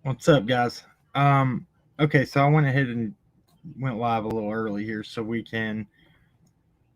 What's up, guys? Okay, so I went ahead and went live a little early here so we can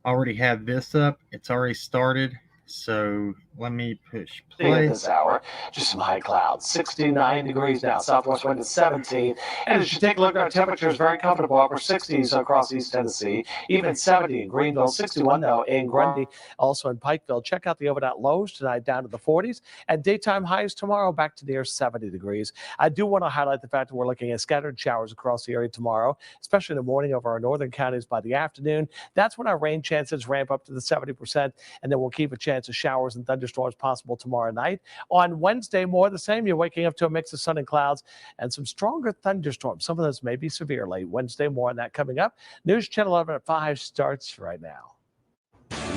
already have this up. It's already started. So let me push play. At this hour, just some high clouds, 69 degrees now, southwest wind at 17. And as you take a look at our temperatures, very comfortable, upper 60s across East Tennessee, even 70 in Greenville, 61 though in Grundy, also in Pikeville. Check out the overnight lows tonight down to the 40s, and daytime highs tomorrow back to near 70 degrees. I do want to highlight the fact that we're looking at scattered showers across the area tomorrow, especially in the morning over our northern counties. By the afternoon, that's when our rain chances ramp up to the 70%, and then we'll keep a chance of showers and thunderstorms possible tomorrow night. On Wednesday, more of the same. You're waking up to a mix of sun and clouds and some stronger thunderstorms. Some of those may be severe late Wednesday. More on that coming up. News Channel 11 at 5 starts right now.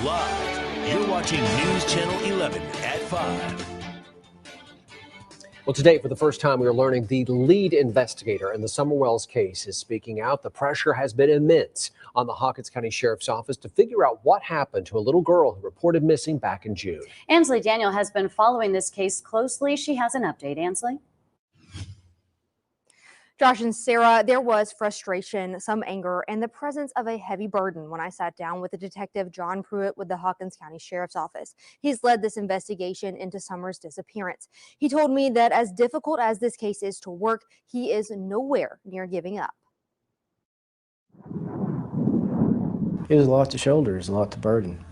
Live, you're watching News Channel 11 at 5. Well, today, for the first time, we are learning the lead investigator in the Summer Wells case is speaking out. The pressure has been immense on the Hawkins County Sheriff's Office to figure out what happened to a little girl who reported missing back in June. Ansley Daniel has been following this case closely. She has an update. Ansley? Josh and Sarah, there was frustration, some anger, and the presence of a heavy burden when I sat down with the detective John Pruitt with the Hawkins County Sheriff's Office. He's led this investigation into Summer's disappearance. He told me that as difficult as this case is to work, he is nowhere near giving up. It is a lot to shoulder, it's a lot to burden.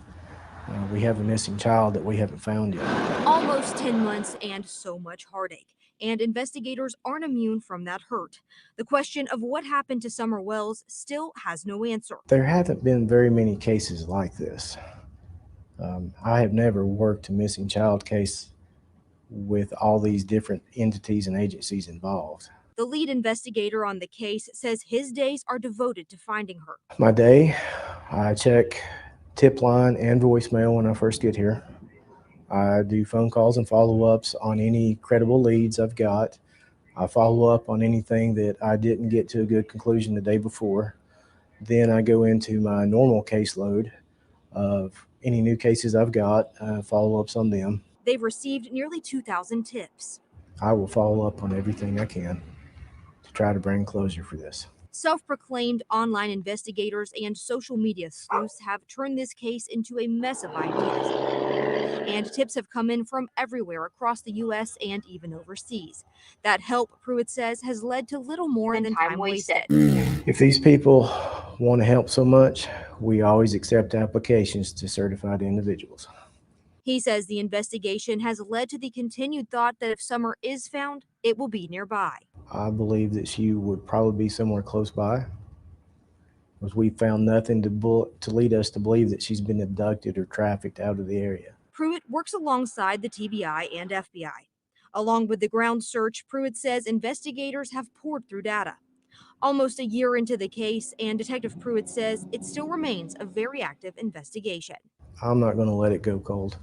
We have a missing child that we haven't found yet. Almost 10 months and so much heartache. And investigators aren't immune from that hurt. The question of what happened to Summer Wells still has no answer. There haven't been very many cases like this. I have never worked a missing child case with all these different entities and agencies involved. The lead investigator on the case says his days are devoted to finding her. My day, I check tip line and voicemail when I first get here. I do phone calls and follow-ups on any credible leads I've got. I follow up on anything that I didn't get to a good conclusion the day before. Then I go into my normal caseload of any new cases I've got, follow-ups on them. They've received nearly 2,000 tips. I will follow up on everything I can to try to bring closure for this. Self-proclaimed online investigators and social media sleuths have turned this case into a mess of ideas. And tips have come in from everywhere across the U.S. and even overseas. That help, Pruitt says, has led to little more than time wasted. If these people want to help so much, we always accept applications to certified individuals. He says the investigation has led to the continued thought that if Summer is found, it will be nearby. I believe that she would probably be somewhere close by, because we found nothing to lead us to believe that she's been abducted or trafficked out of the area. Pruitt works alongside the TBI and FBI. Along with the ground search, Pruitt says investigators have poured through data. Almost a year into the case, and Detective Pruitt says it still remains a very active investigation. I'm not going to let it go cold.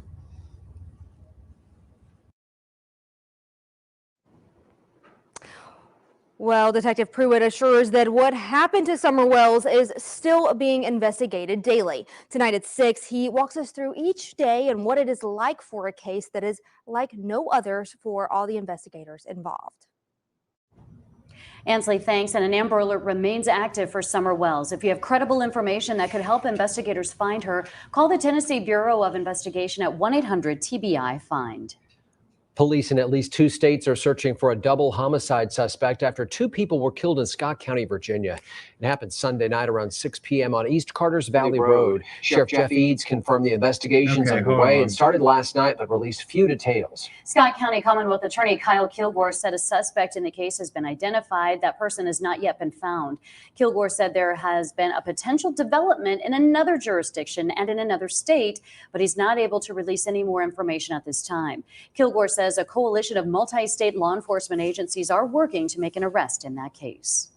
Well, Detective Pruitt assures that what happened to Summer Wells is still being investigated daily. Tonight at 6, he walks us through each day and what it is like for a case that is like no others for all the investigators involved. Ansley, thanks. And an Amber Alert remains active for Summer Wells. If you have credible information that could help investigators find her, call the Tennessee Bureau of Investigation at 1-800-TBI-FIND. Police in at least 2 states are searching for a double homicide suspect after 2 people were killed in Scott County, Virginia. It happened Sunday night around 6 p.m. on East Carters Valley Road. Sheriff Jeff Eads confirmed the investigation's underway and started last night, but released few details. Scott County Commonwealth Attorney Kyle Kilgore said a suspect in the case has been identified. That person has not yet been found. Kilgore said there has been a potential development in another jurisdiction and in another state, but he's not able to release any more information at this time. Kilgore says a coalition of multi-state law enforcement agencies are working to make an arrest in that case.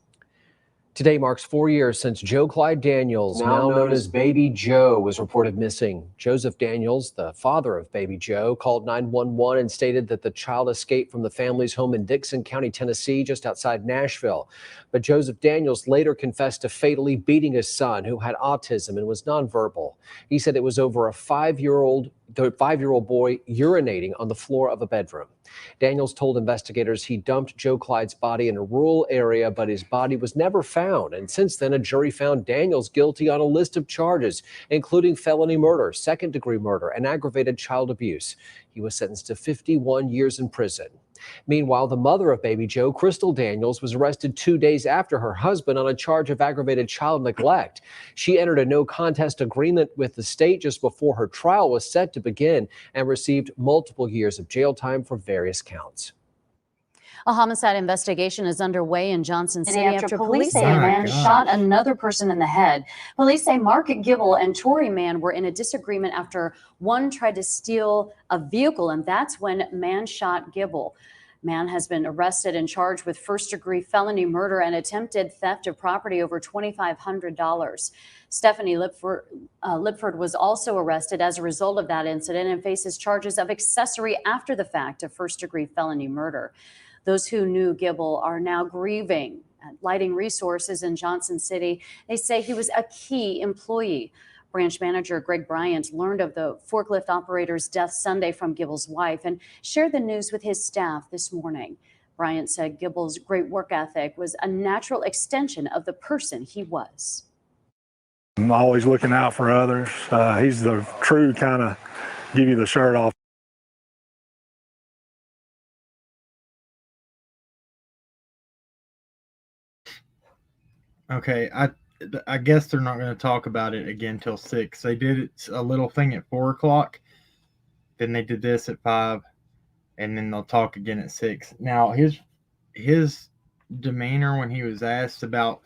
Today marks 4 years since Joe Clyde Daniels, now known as Baby Joe, was reported missing. Joseph Daniels, the father of Baby Joe, called 911 and stated that the child escaped from the family's home in Dixon County, Tennessee, just outside Nashville. But Joseph Daniels later confessed to fatally beating his son, who had autism and was nonverbal. He said it was over a 5-year-old boy urinating on the floor of a bedroom. Daniels told investigators he dumped Joe Clyde's body in a rural area, but his body was never found. And since then, a jury found Daniels guilty on a list of charges, including felony murder, second-degree murder, and aggravated child abuse. He was sentenced to 51 years in prison. Meanwhile, the mother of baby Joe, Crystal Daniels, was arrested 2 days after her husband on a charge of aggravated child neglect. She entered a no-contest agreement with the state just before her trial was set to begin and received multiple years of jail time for various counts. A homicide investigation is underway in Johnson City after police say a man shot another person in the head. Police say Mark Gibble and Tory Mann were in a disagreement after one tried to steal a vehicle, and that's when Mann shot Gibble. Mann has been arrested and charged with first-degree felony murder and attempted theft of property over $2,500. Stephanie Lipford was also arrested as a result of that incident and faces charges of accessory after the fact of first-degree felony murder. Those who knew Gibble are now grieving. At Lighting Resources in Johnson City, they say he was a key employee. Branch manager Greg Bryant learned of the forklift operator's death Sunday from Gibble's wife and shared the news with his staff this morning. Bryant said Gibble's great work ethic was a natural extension of the person he was. I'm always looking out for others. He's the true kind of give you the shirt off. Okay, I guess they're not going to talk about it again till 6. They did a little thing at 4 o'clock. Then they did this at 5, and then they'll talk again at 6. Now, his demeanor when he was asked about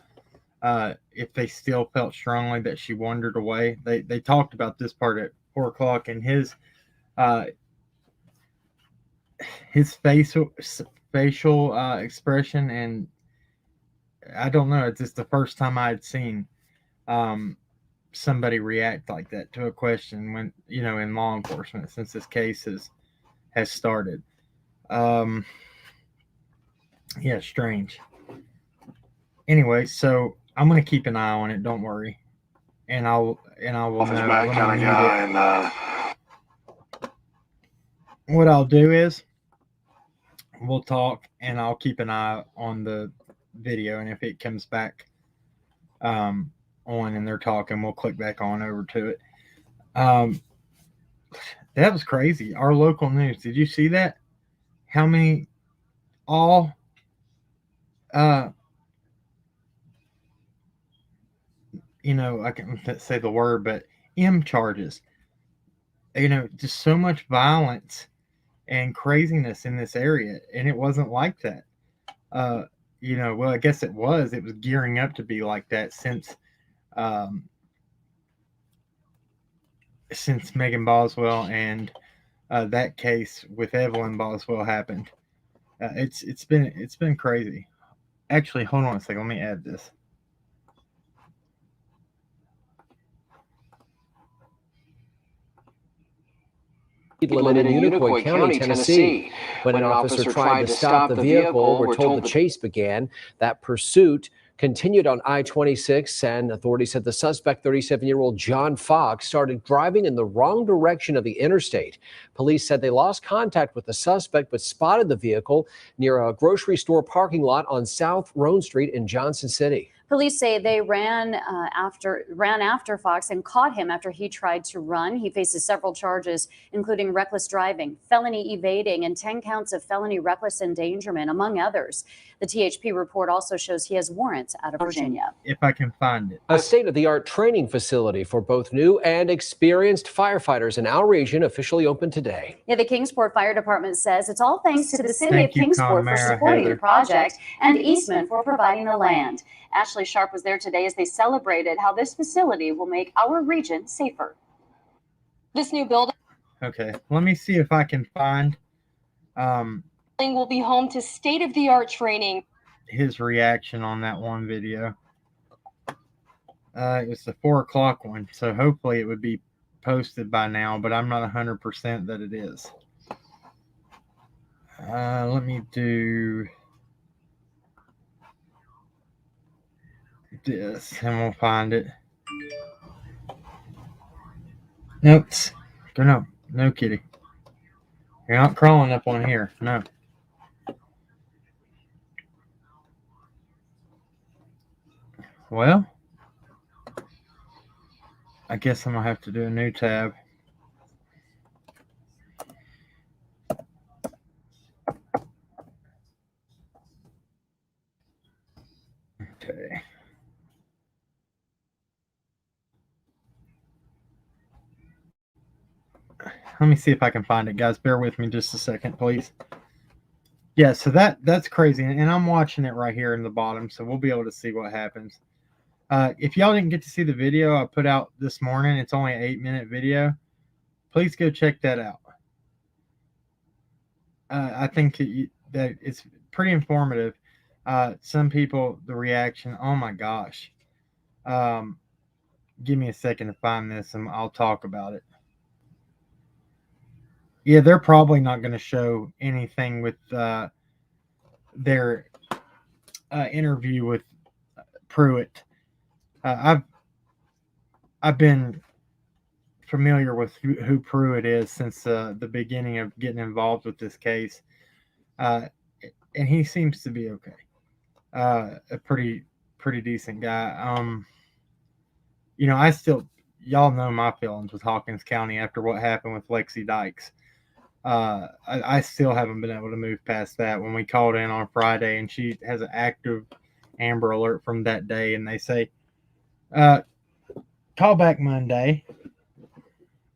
if they still felt strongly that she wandered away, they talked about this part at 4 o'clock, and his facial expression, and I don't know, it's just the first time I had seen somebody react like that to a question when, in law enforcement since this case has started. Yeah, strange. Anyway, so I'm gonna keep an eye on it. Don't worry, and I will know. Kind of guy, and what I'll do is we'll talk, and I'll keep an eye on the video, and if it comes back on and they're talking, we'll click back on over to it. That was crazy. Our local news. Did you see that? How many I can't say the word, but M charges. Just so much violence and craziness in this area, and it wasn't like that. Well, I guess it was gearing up to be like that since Megan Boswell and that case with Evelyn Boswell happened. It's been crazy. Actually, hold on a second. Let me add this. Limit in Unicoi County, Tennessee. When an officer tried to stop the vehicle, we're told the chase began. That pursuit continued on I-26, and authorities said the suspect, 37-year-old John Fox, started driving in the wrong direction of the interstate. Police said they lost contact with the suspect but spotted the vehicle near a grocery store parking lot on South Roan Street in Johnson City. Police say they ran after Fox and caught him after he tried to run. He faces several charges, including reckless driving, felony evading, and 10 counts of felony reckless endangerment, among others. The THP report also shows he has warrants out of Virginia. If I can find it. A state-of-the-art training facility for both new and experienced firefighters in our region officially opened today. Yeah, the Kingsport Fire Department says it's all thanks to the city of Kingsport for supporting the project and Eastman for providing the land. Ashley Sharp was there today as they celebrated how this facility will make our region safer. This new building. Okay, let me see if I can find will be home to state-of-the-art training. His reaction on that one video. It was the 4 o'clock one, so hopefully it would be posted by now, but I'm not 100% that it is. Let me do this and we'll find it. Nope. No kitty. You're not crawling up on here. No. Well, I guess I'm going to have to do a new tab. Okay. Let me see if I can find it, guys. Bear with me just a second, please. Yeah, so that's crazy. And I'm watching it right here in the bottom, so we'll be able to see what happens. If y'all didn't get to see the video I put out this morning, it's only an 8-minute video. Please go check that out. I think that it's pretty informative. Some people, the reaction, oh my gosh. Give me a second to find this and I'll talk about it. Yeah, they're probably not going to show anything with their interview with Pruitt. I've been familiar with who Pruitt is since the beginning of getting involved with this case, and he seems to be okay. A pretty decent guy. Y'all know my feelings with Hawkins County after what happened with Lexi Dykes. I still haven't been able to move past that. When we called in on Friday and she has an active Amber Alert from that day, and they say, call back Monday.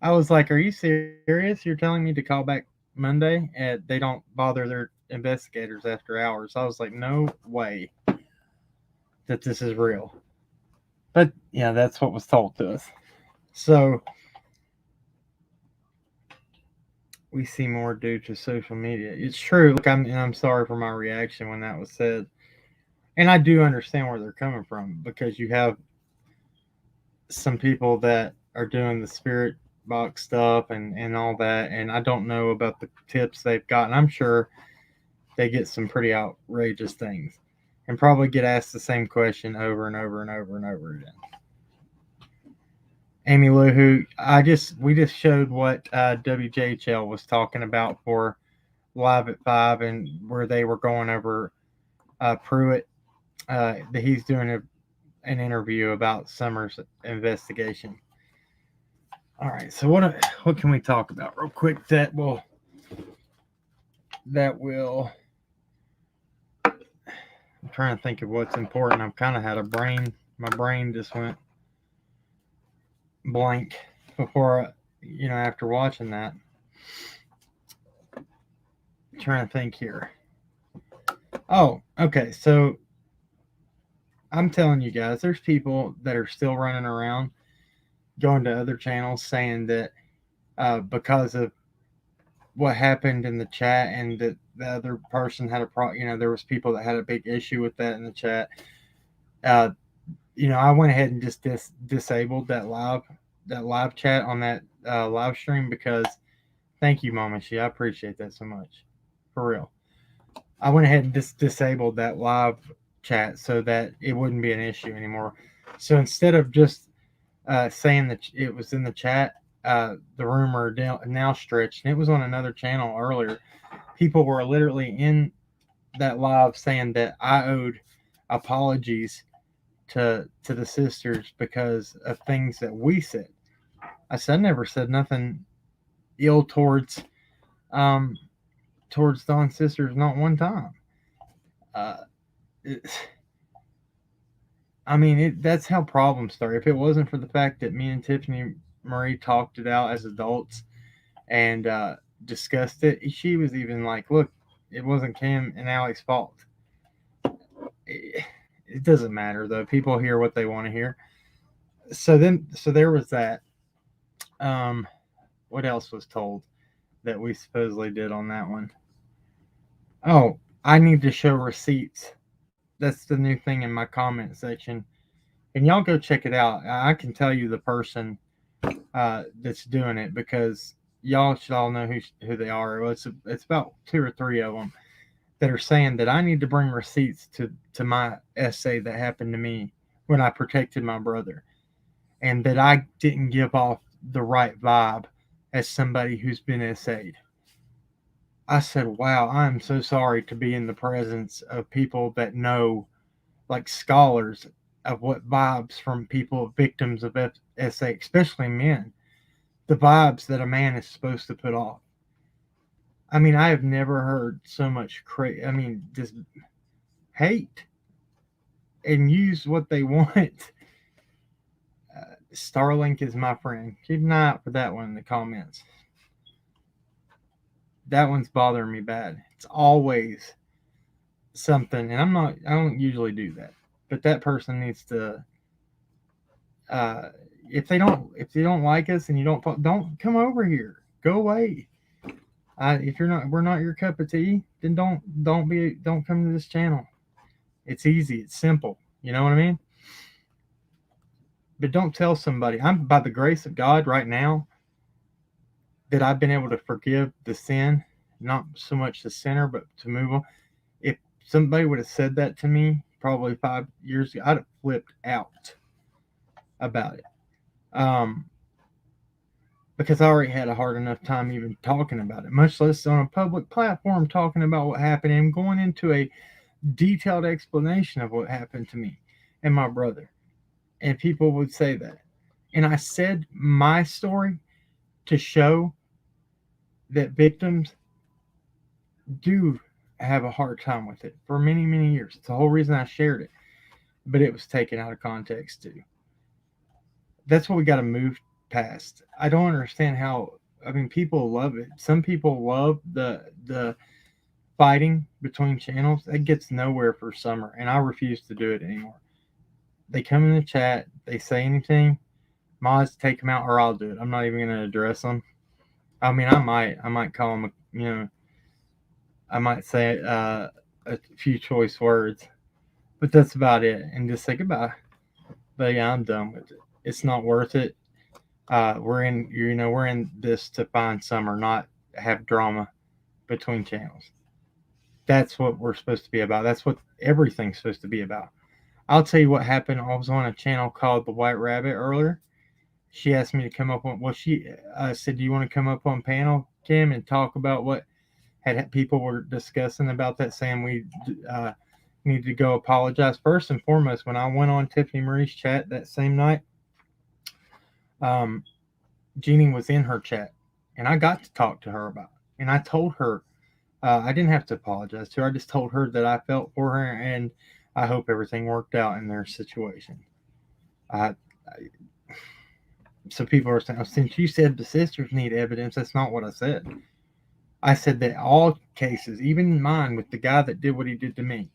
I was like, are you serious? You're telling me to call back Monday? And they don't bother their investigators after hours. I was like, no way that this is real. But yeah, that's what was told to us. So we see more due to social media. It's true. Look, I'm sorry for my reaction when that was said. And I do understand where they're coming from, because you have some people that are doing the spirit box stuff and all that. And I don't know about the tips they've gotten. I'm sure they get some pretty outrageous things and probably get asked the same question over and over and over and over again. Amy Lou, we just showed what WJHL was talking about for Live at 5, and where they were going over Pruitt. That he's doing an interview about Summers' investigation. All right, so what can we talk about real quick that will I'm trying to think of what's important. I've kind of had my brain just went blank before, after watching that. I'm trying to think here. Oh, okay. So I'm telling you guys, there's people that are still running around going to other channels saying that because of what happened in the chat, and that the other person had there was people that had a big issue with that in the chat. I went ahead and just disabled that live chat on that live stream, because thank you, Mama She. I appreciate that so much. For real. I went ahead and just disabled that live chat so that it wouldn't be an issue anymore. So instead of just saying that it was in the chat, the rumor now stretched, and it was on another channel earlier. People were literally in that live saying that I owed apologies to the sisters because of things that we said. I never said nothing ill towards Dawn's sisters, not one time. That's how problems start. If it wasn't for the fact that me and Tiffany Marie talked it out as adults and discussed it, she was even like, look, it wasn't Kim and Alex's fault. It doesn't matter, though. People hear what they want to hear. So there was that. What else was told that we supposedly did on that one? Oh, I need to show receipts. That's the new thing in my comment section. And y'all go check it out. I can tell you the person that's doing it, because y'all should all know who they are. Well, it's about 2 or 3 of them that are saying that I need to bring receipts to my essay that happened to me when I protected my brother, and that I didn't give off the right vibe as somebody who's been essayed. I said, wow, I'm so sorry to be in the presence of people that know, like scholars, of what vibes from people, victims of SA, especially men, the vibes that a man is supposed to put off. I mean, I have never heard so much just hate and use what they want. Starlink is my friend. Keep an eye out for that one in the comments. That one's bothering me bad. It's always something, and I don't usually do that, but that person needs to. If they don't like us and you don't come over here. Go away. If we're not your cup of tea, then don't come to this channel. It's easy. It's simple. You know what I mean? But don't tell somebody. I'm, by the grace of God right now, that I've been able to forgive the sin, not so much the sinner, but to move on. If somebody would have said that to me probably 5 years ago, I'd have flipped out about it. Because I already had a hard enough time even talking about it, much less on a public platform talking about what happened and going into a detailed explanation of what happened to me and my brother. And people would say that. And I said my story to show that victims do have a hard time with it for many, many years. It's the whole reason I shared it. But it was taken out of context too. That's what we got to move past. I don't understand how. I mean, people love it. Some people love the fighting between channels. It gets nowhere for Summer, and I refuse to do it anymore. They come in the chat, they say anything, Moz, take them out, or I'll do it. I'm not even going to address them. I mean, I might call them, I might say a few choice words, but that's about it, and just say goodbye. But yeah, I'm done with it. It's not worth it. We're in this to find Summer, not have drama between channels. That's what we're supposed to be about. That's what everything's supposed to be about. I'll tell you what happened. I was on a channel called The White Rabbit earlier. She asked me to come up on. Well, she said, "Do you want to come up on panel, Kim, and talk about what people were discussing about that, saying we need to go apologize first and foremost." When I went on Tiffany Marie's chat that same night, Jeannie was in her chat, and I got to talk to her about it. And I told her I didn't have to apologize to her. I just told her that I felt for her, and I hope everything worked out in their situation. So people are saying, oh, since you said the sisters need evidence, that's not what I said. I said that all cases, even mine with the guy that did what he did to me,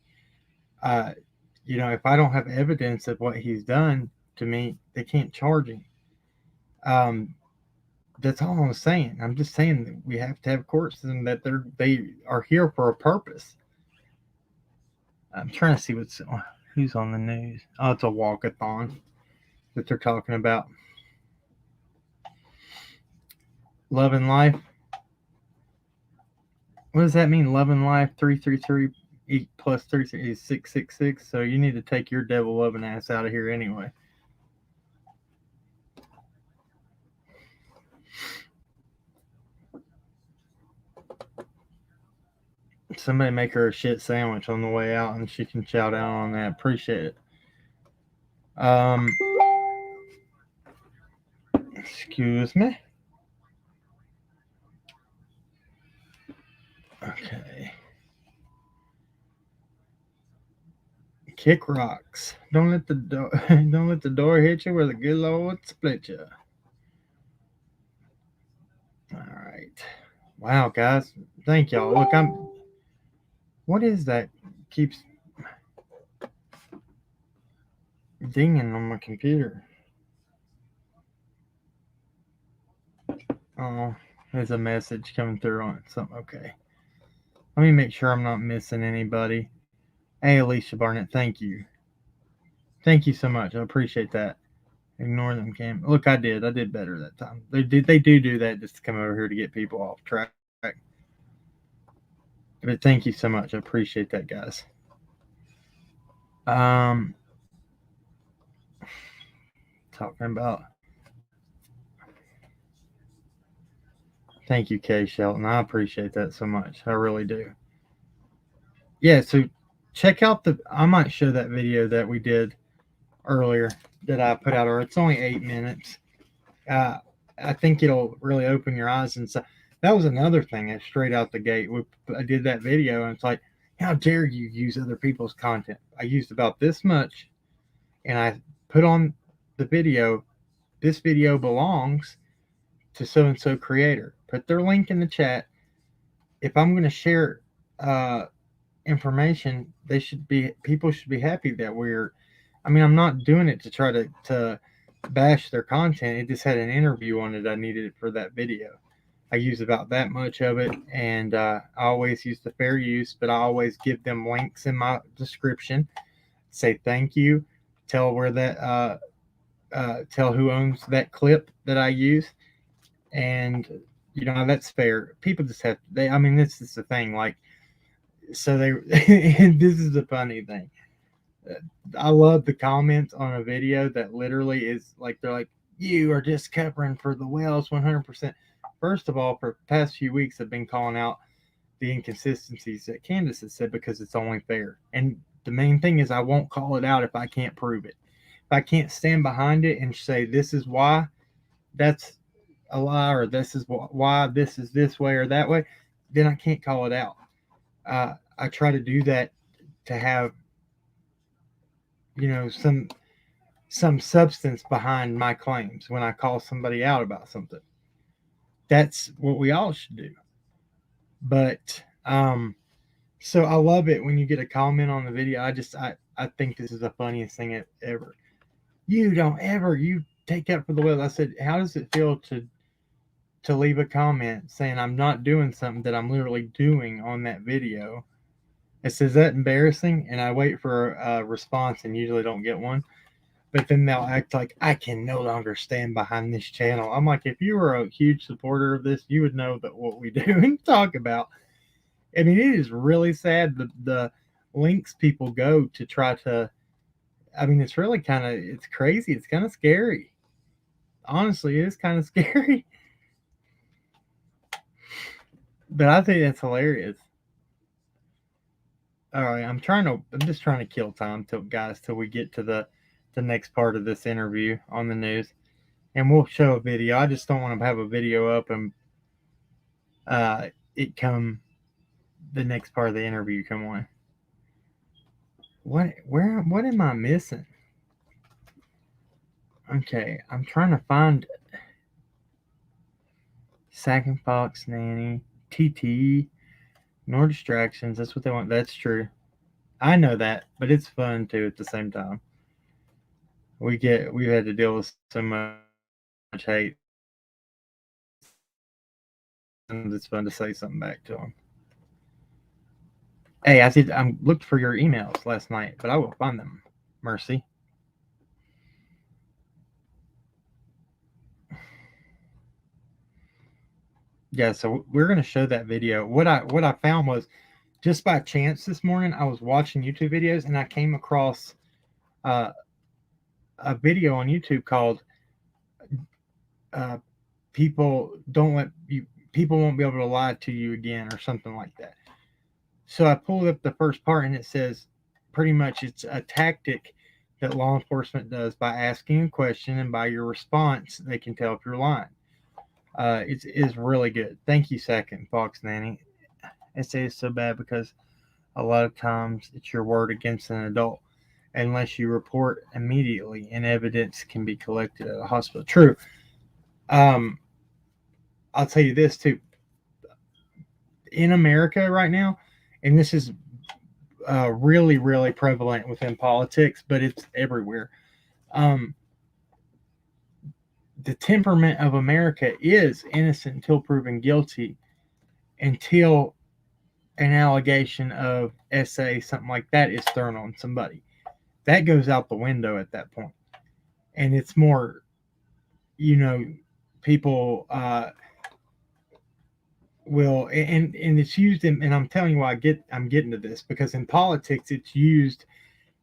if I don't have evidence of what he's done to me, they can't charge him. That's all I'm saying. I'm just saying that we have to have courts and that they are here for a purpose. I'm trying to see who's on the news. Oh, it's a walkathon that they're talking about. Love and Life. What does that mean? Love and Life 333 plus 3 is 666. So you need to take your devil loving ass out of here anyway. Somebody make her a shit sandwich on the way out, and she can shout out on that. Appreciate it. Excuse me. Okay. Kick rocks. Don't let the door hit you where the good Lord split you. All right. Wow, guys. Thank y'all. Look, what is that? Keeps dinging on my computer. Oh, there's a message coming through on something. Okay. Let me make sure I'm not missing anybody. Hey, Alicia Barnett, thank you. Thank you so much. I appreciate that. Ignore them, Cam. Look, I did better that time. They do that just to come over here to get people off track. But thank you so much. I appreciate that, guys. Talking about Thank you, Kay Shelton. I appreciate that so much. I really do. Yeah, so check out I might show that video that we did earlier that I put out, or it's only 8 minutes. I think it'll really open your eyes. And so that was another thing straight out the gate. I did that video, and it's like, how dare you use other people's content? I used about this much, and I put on the video, this video belongs to so-and-so creator. Put their link in the chat. If I'm going to share information, people should be happy that I'm not doing it to try to bash their content. It just had an interview on it. I needed it for that video. I use about that much of it, and I always use the fair use, but I always give them links in my description. Say thank you. Tell where that tell who owns that clip that I use, and that's fair. People just have this is the thing. Like, so they this is the funny thing. I love the comments on a video that literally is like, they're like, you are just covering for the whales 100%. First of all, for the past few weeks, I've been calling out the inconsistencies that Candace has said because it's only fair. And the main thing is I won't call it out if I can't prove it. If I can't stand behind it and say this is why that's a lie, or this is why this is this way or that way, then I can't call it out. I try to do that to have some substance behind my claims when I call somebody out about something. That's what we all should do. But so I love it when you get a comment on the video. I think this is the funniest thing ever. You take up for the whales. I said, how does it feel to leave a comment saying I'm not doing something that I'm literally doing on that video? It says, that embarrassing? And I wait for a response and usually don't get one. But then they'll act like I can no longer stand behind this channel. I'm like, if you were a huge supporter of this, you would know that what we do and talk about. I mean, it is really sad the links people go to try to. It's really it's crazy. It's kind of scary. Honestly, it is kind of scary. But I think that's hilarious. All right, I'm just trying to kill time till we get to the next part of this interview on the news, and we'll show a video. I just don't want to have a video up and the next part of the interview come on. What am I missing? Okay, I'm trying to find Sack and Fox Nanny, TT, nor distractions. That's what they want. That's true. I know that, but it's fun too at the same time. We've had to deal with so much hate. And it's fun to say something back to them. Hey, I looked for your emails last night, but I will find them. Mercy. Yeah, so we're going to show that video. What I found was, just by chance this morning, I was watching YouTube videos and I came across a video on YouTube called people won't be able to lie to you again, or something like that. So I pulled up the first part, and it says pretty much it's a tactic that law enforcement does by asking a question, and by your response they can tell if you're lying. It is really good. Thank you, Second Fox Nanny. I say it's so bad because a lot of times it's your word against an adult unless you report immediately and evidence can be collected at a hospital. True. I'll tell you this too. In America right now, and this is really, really prevalent within politics, but it's everywhere. The temperament of America is innocent until proven guilty, until an allegation of SA, something like that, is thrown on somebody. That goes out the window at that point. And it's more, people will, and it's used in, and I'm telling you why I'm getting to this, because in politics it's used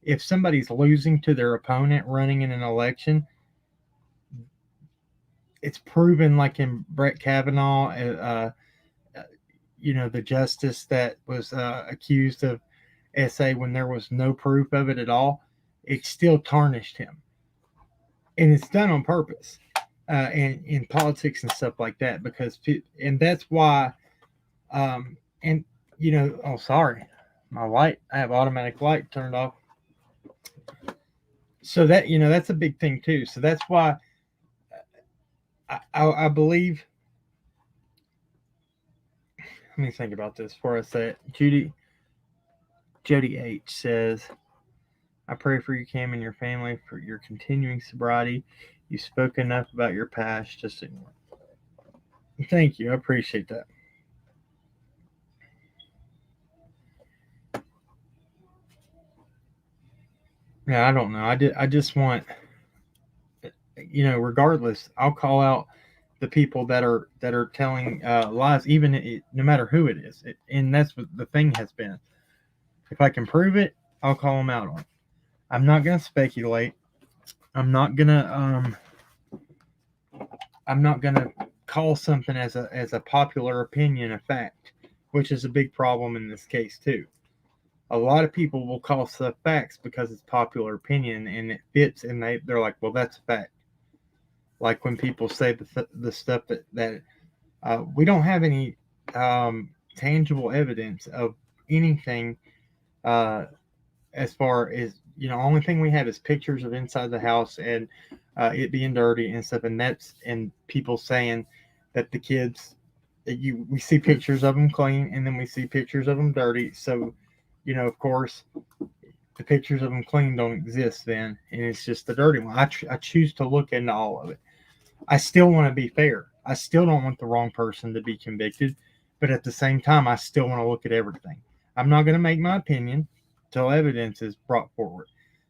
if somebody's losing to their opponent running in an election. it's proven, like in Brett Kavanaugh, the justice that was accused of SA when there was no proof of it at all, it still tarnished him, and it's done on purpose, and in politics and stuff like that, and that's why, and oh, sorry, my light, I have automatic light turned off, so that that's a big thing too. So that's why I believe. Let me think about this before I say it. Jody H says, I pray for you, Cam, and your family for your continuing sobriety. You spoke enough about your past. Just ignore it. Thank you. I appreciate that. Yeah, I don't know. I just want, regardless, I'll call out the people that are telling lies, even no matter who it is. And that's what the thing has been. If I can prove it, I'll call them out on it. I'm not going to speculate. I'm not going to call something as a popular opinion a fact, which is a big problem in this case too. A lot of people will call stuff facts because it's popular opinion and it fits, and they're like, well, that's a fact. Like when people say the stuff that we don't have any tangible evidence of anything, as far as only thing we have is pictures of inside the house and it being dirty and stuff, and people saying that the kids, we see pictures of them clean and then we see pictures of them dirty. So of course the pictures of them clean don't exist then, and it's just the dirty one. I choose to look into all of it. I still want to be fair. I still don't want the wrong person to be convicted, but at the same time, I still want to look at everything. I'm not going to make my opinion till evidence is brought forward.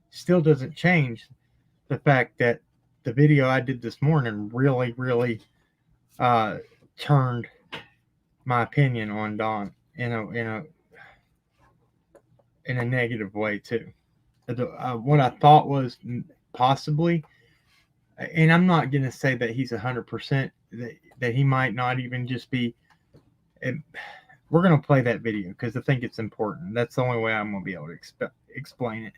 Still doesn't change the fact that the video I did this morning really, really turned my opinion on Don in a negative way too. What I thought was possibly, and I'm not going to say that he's 100%, that he might not even just be. We're going to play that video because I think it's important. That's the only way I'm going to be able to explain it.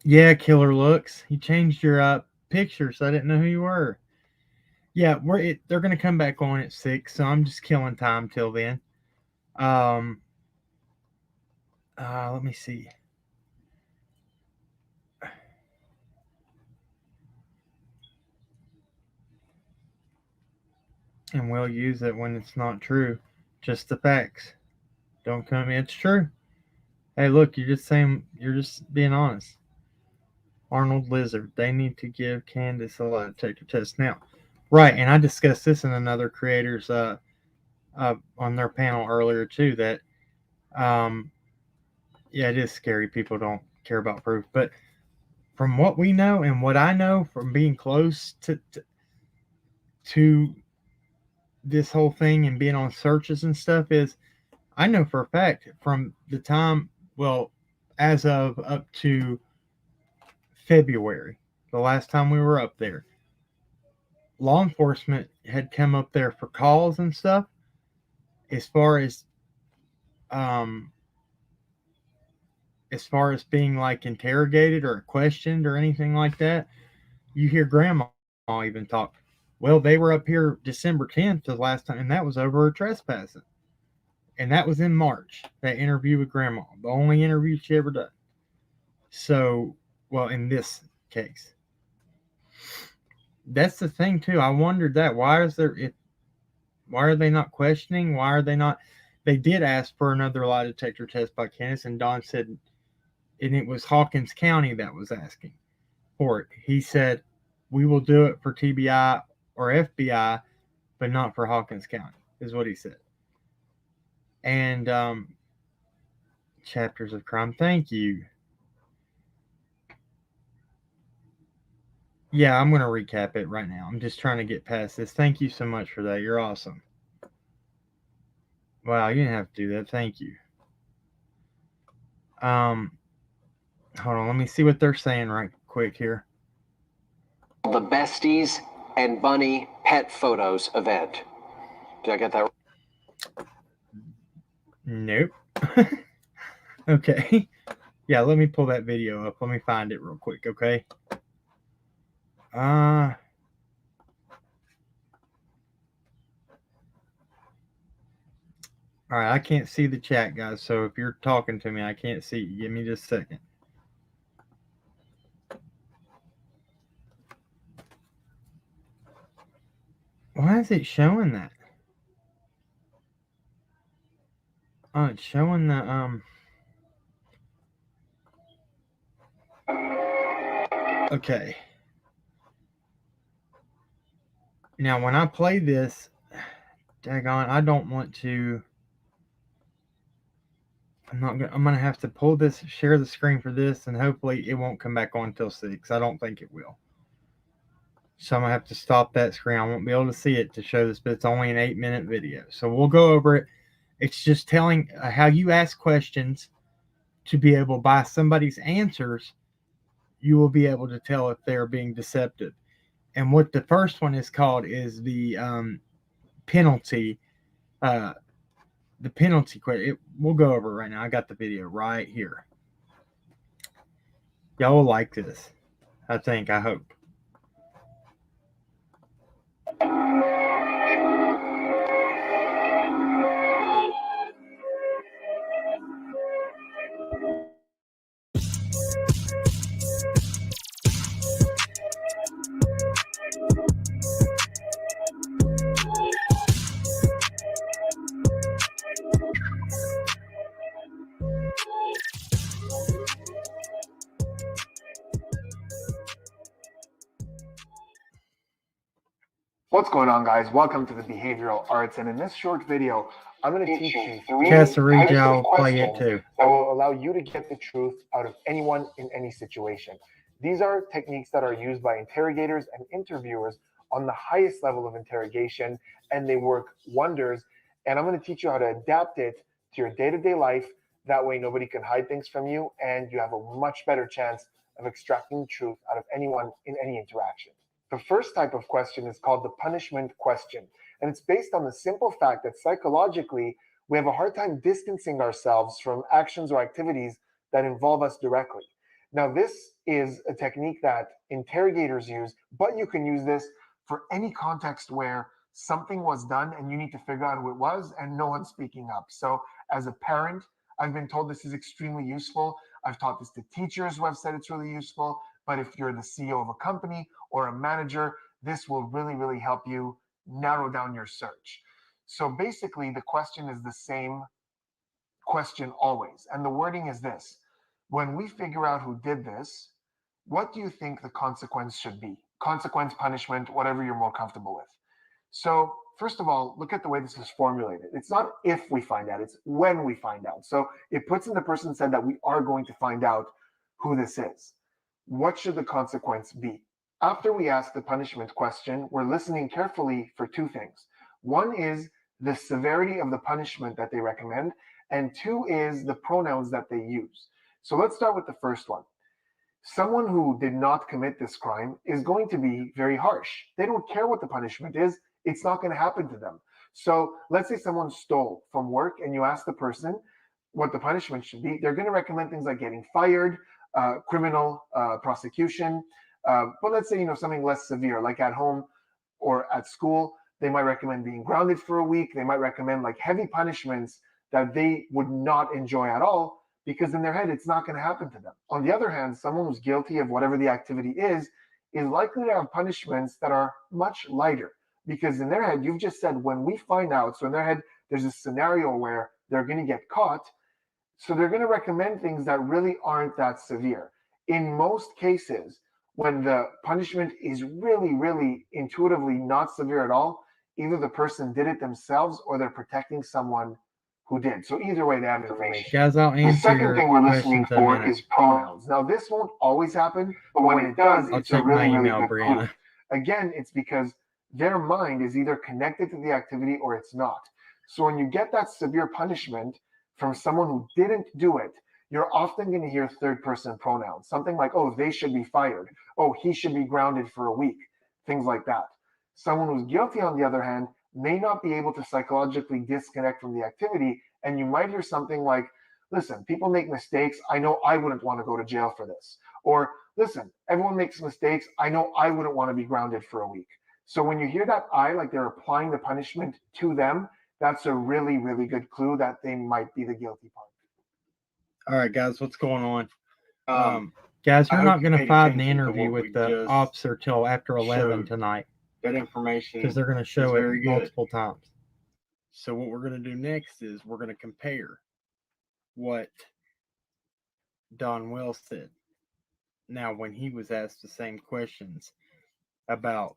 Yeah, killer looks. You changed your picture, so I didn't know who you were. Yeah, they're going to come back on at 6, so I'm just killing time till then. Let me see. And we'll use it when it's not true. Just the facts. Don't come. It's true. Hey, look, you're just being honest. Arnold Lizard. They need to give Candace a lie detector test now. Right, and I discussed this in another creator's on their panel earlier too. That, yeah, it is scary. People don't care about proof, but from what we know and what I know from being close to this whole thing and being on searches and stuff, is I know for a fact from the time, well, as of up to February, the last time we were up there, law enforcement had come up there for calls and stuff. As far as being like interrogated or questioned or anything like that, you hear grandma even talk. Well, they were up here December 10th the last time, and that was over trespassing. And that was in March, that interview with grandma, the only interview she ever done. So, well, in this case, that's the thing too. I wondered that. Why are they not questioning? Why are they not? They did ask for another lie detector test by Candace, and Don said, and it was Hawkins County that was asking for it. He said, we will do it for TBI or FBI, but not for Hawkins County, is what he said. And chapters of crime. Thank you. Yeah, I'm going to recap it right now. I'm just trying to get past this. Thank you so much for that. You're awesome. Wow, you didn't have to do that. Thank you. Hold on, let me see what they're saying right quick here. The Besties and Bunny Pet Photos event. Did I get that right? Nope. Okay. Yeah, let me pull that video up. Let me find it real quick, okay? All right, I can't see the chat, guys, so if you're talking to me, I can't see you. Give me just a second. Why is it showing that? Oh, it's showing the, okay. Now, when I play this, daggone, I don't want to, I'm gonna have to pull this, share the screen for this, and hopefully it won't come back on until 6. I don't think it will. So I'm gonna have to stop that screen. I won't be able to see it to show this, but it's only an 8-minute video. So we'll go over it. It's just telling how you ask questions to be able, by somebody's answers, you will be able to tell if they're being deceptive. And what the first one is called is the penalty. The penalty question. We'll go over it right now. I got the video right here. Y'all will like this. I think. I hope. What's going on, guys? Welcome to the Behavioral Arts, and in this short video, I'm going to teach you 3 Cast a reach, types of I'll play it questions too. that will allow you to get the truth out of anyone in any situation. These are techniques that are used by interrogators and interviewers on the highest level of interrogation, and they work wonders. And I'm going to teach you how to adapt it to your day-to-day life. That way, nobody can hide things from you, and you have a much better chance of extracting the truth out of anyone in any interaction. The first type of question is called the punishment question, and it's based on the simple fact that psychologically, we have a hard time distancing ourselves from actions or activities that involve us directly. Now, this is a technique that interrogators use, but you can use this for any context where something was done and you need to figure out who it was and no one's speaking up. So as a parent, I've been told this is extremely useful. I've taught this to teachers who have said it's really useful. But if you're the CEO of a company or a manager, this will really, really help you narrow down your search. So basically, the question is the same question always. And the wording is this: when we figure out who did this, what do you think the consequence should be? Consequence, punishment, whatever you're more comfortable with. So first of all, look at the way this is formulated. It's not if we find out, it's when we find out. So it puts in the person's head that we are going to find out who this is. What should the consequence be? After we ask the punishment question, we're listening carefully for 2 things. One is the severity of the punishment that they recommend, and 2 is the pronouns that they use. So let's start with the first one. Someone who did not commit this crime is going to be very harsh. They don't care what the punishment is. It's not going to happen to them. So let's say someone stole from work and you ask the person what the punishment should be. They're going to recommend things like getting fired, criminal prosecution. But let's say, something less severe, like at home or at school, they might recommend being grounded for a week. They might recommend like heavy punishments that they would not enjoy at all, because in their head, it's not going to happen to them. On the other hand, someone who's guilty of whatever the activity is likely to have punishments that are much lighter, because in their head, you've just said, when we find out. So in their head, there's a scenario where they're going to get caught. So they're going to recommend things that really aren't that severe. In most cases, when the punishment is really, really intuitively not severe at all, either the person did it themselves or they're protecting someone who did. So either way, they have information. Guys, I'll answer The second your thing we're listening questions in a for minute. is pronouns. Now, this won't always happen, but when it does, I'll it's a check my really, really email, good Brianna. clue. Again, it's because their mind is either connected to the activity or it's not. So when you get that severe punishment from someone who didn't do it, you're often going to hear third person pronouns, something like, oh, they should be fired. Oh, he should be grounded for a week, things like that. Someone who's guilty, on the other hand, may not be able to psychologically disconnect from the activity. And you might hear something like, listen, people make mistakes. I know I wouldn't want to go to jail for this. Or, listen, everyone makes mistakes. I know I wouldn't want to be grounded for a week. So when you hear that I, like they're applying the punishment to them, that's a really, really good clue that they might be the guilty party. All right, guys, what's going on? Guys, you're not going to find the interview with the officer till after 11 tonight. That information, because they're going to show it multiple times. So what we're going to do next is we're going to compare what Don Wells said. Now, when he was asked the same questions about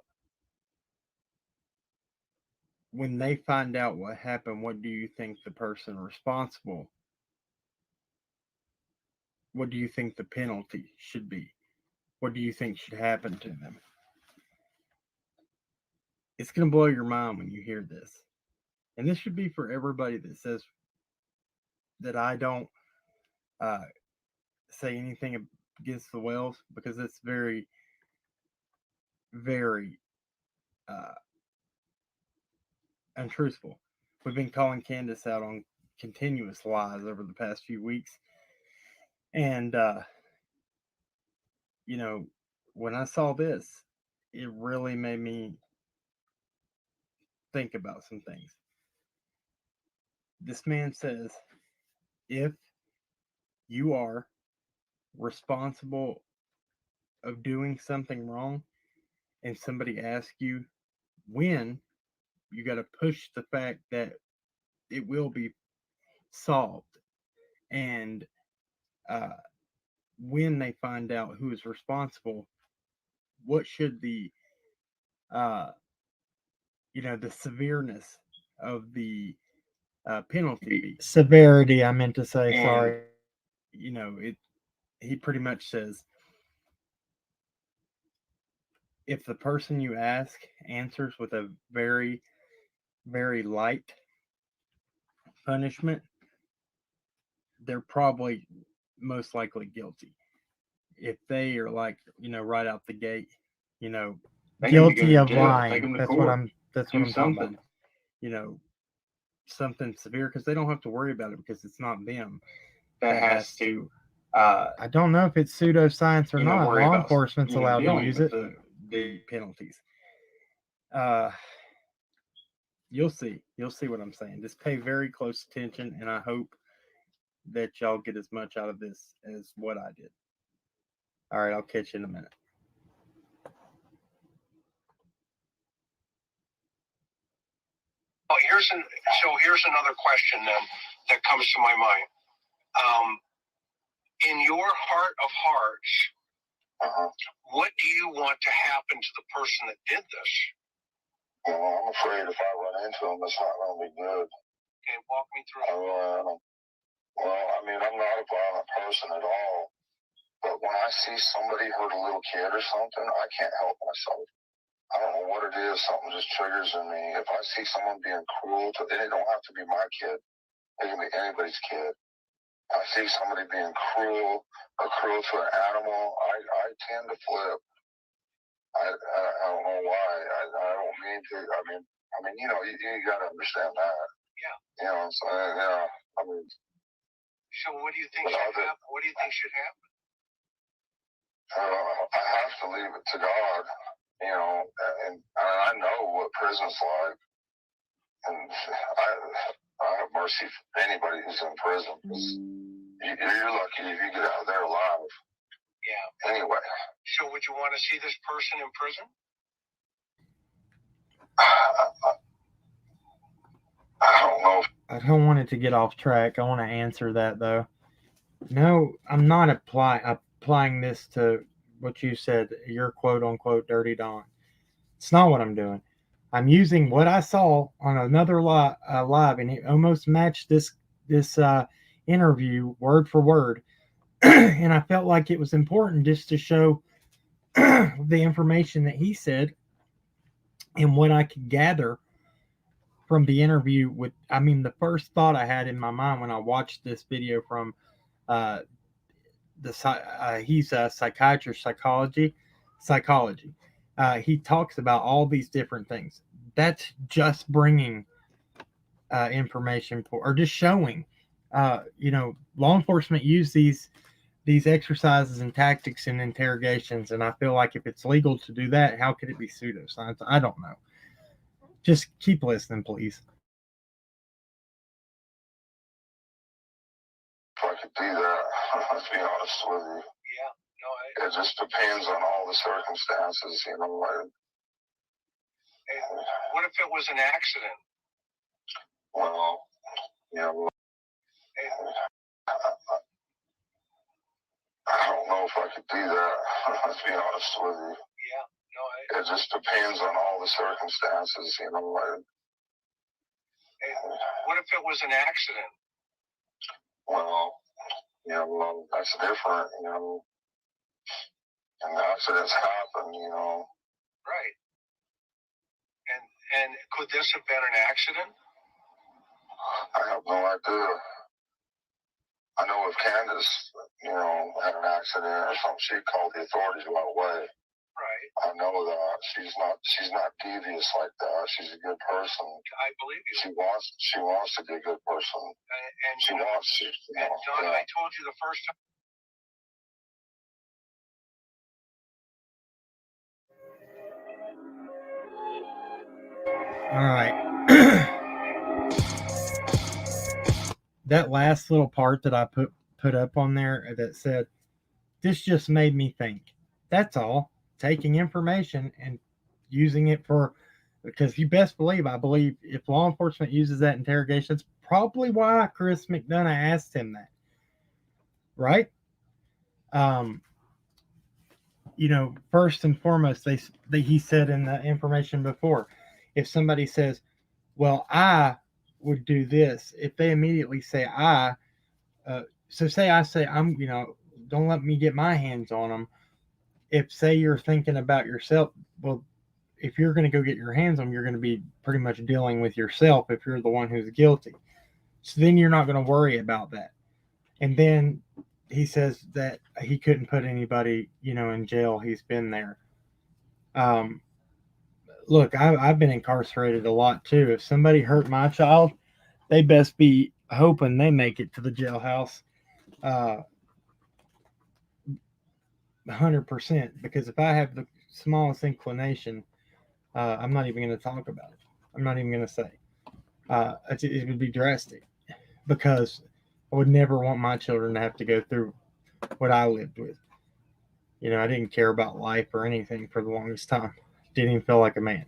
when they find out what happened, what do you think the person responsible, what do you think the penalty should be? What do you think should happen to them? It's going to blow your mind when you hear this. And this should be for everybody that says that I don't say anything against the Wells, because it's very, very untruthful. We've been calling Candace out on continuous lies over the past few weeks. And, you know, when I saw this, it really made me think about some things. This man says, if you are responsible of doing something wrong and somebody asks you when, you got to push the fact that it will be solved. And when they find out who is responsible, what should the the severeness of the penalty be? Severity, I meant to say. And, sorry. You know, he pretty much says, if the person you ask answers with a very, very light punishment, they're probably most likely guilty. If they are like, right out the gate, guilty of lying. That's what I'm talking about. Something severe, because they don't have to worry about it, because it's not them that has to. I don't know if it's pseudoscience or not. Law enforcement's allowed to use it. The penalties. You'll see what I'm saying. Just pay very close attention, and I hope that y'all get as much out of this as what I did. All right, I'll catch you in a minute. Here's another question then that comes to my mind. In your heart of hearts, what do you want to happen to the person that did this? Well, I'm afraid if I run into him, it's not going to be good. Okay, walk me through. Well, I mean, I'm not a violent person at all. But when I see somebody hurt a little kid or something, I can't help myself. I don't know what it is. Something just triggers in me. If I see someone being cruel to, and it don't have to be my kid. It can be anybody's kid. I see somebody being cruel or cruel to an animal, I tend to flip. I don't know why. I don't mean to. I mean, you got to understand that. Yeah. You know what I'm saying? Yeah. I mean. So what do you think should happen? What do you think should happen? I have to leave it to God, and I know what prison's like, and I have mercy for anybody who's in prison. You're lucky if you get out of there alive. Yeah. Anyway. So would you want to see this person in prison? I don't know. I don't want it to get off track. I want to answer that, though. No, I'm not applying this to what you said, your quote-unquote Dirty Don. It's not what I'm doing. I'm using what I saw on another live, and it almost matched this interview word for word. And I felt like it was important just to show the information that he said and what I could gather from the interview with, the first thought I had in my mind when I watched this video from He's a psychiatrist, psychology. He talks about all these different things. That's just bringing information for, or just showing. Law enforcement use these exercises and tactics in interrogations, and I feel like if it's legal to do that, how could it be pseudoscience? I don't know. Just keep listening, please. If I could do that, to be honest with you. Yeah, no, it just depends on all the circumstances, you know. What if it was an accident? Well, you know, I don't know if I could do that, to be honest with you. Yeah, no, it just depends on all the circumstances, you know. What if it was an accident? Well, you know, that's different, you know. And accidents happen, you know. Right. And could this have been an accident? I have no idea. I know if Candace, you know, had an accident or something, she'd call the authorities right away. Right. I know that she's not devious like that. She's a good person. I believe you. She wants to be a good person. And she wants to. You know, Don, yeah. I told you the first time. All right. That last little part that I put up on there that said, this just made me think. That's all. Taking information and using it for, because you best believe, I believe if law enforcement uses that interrogation, it's probably why Chris McDonough asked him that. Right? First and foremost, he said in the information before, if somebody says, well, I would do this, if they immediately say so say I say don't let me get my hands on them. If say you're thinking about yourself, well, if you're going to go get your hands on them, you're going to be pretty much dealing with yourself if you're the one who's guilty. So then you're not going to worry about that. And then he says that he couldn't put anybody, in jail. He's been there. Look, I've been incarcerated a lot too. If somebody hurt my child, they best be hoping they make it to the jailhouse. 100%. Because if I have the smallest inclination, I'm not even going to talk about it. I'm not even going to say. It would be drastic, because I would never want my children to have to go through what I lived with. I didn't care about life or anything for the longest time. Didn't even feel like a man.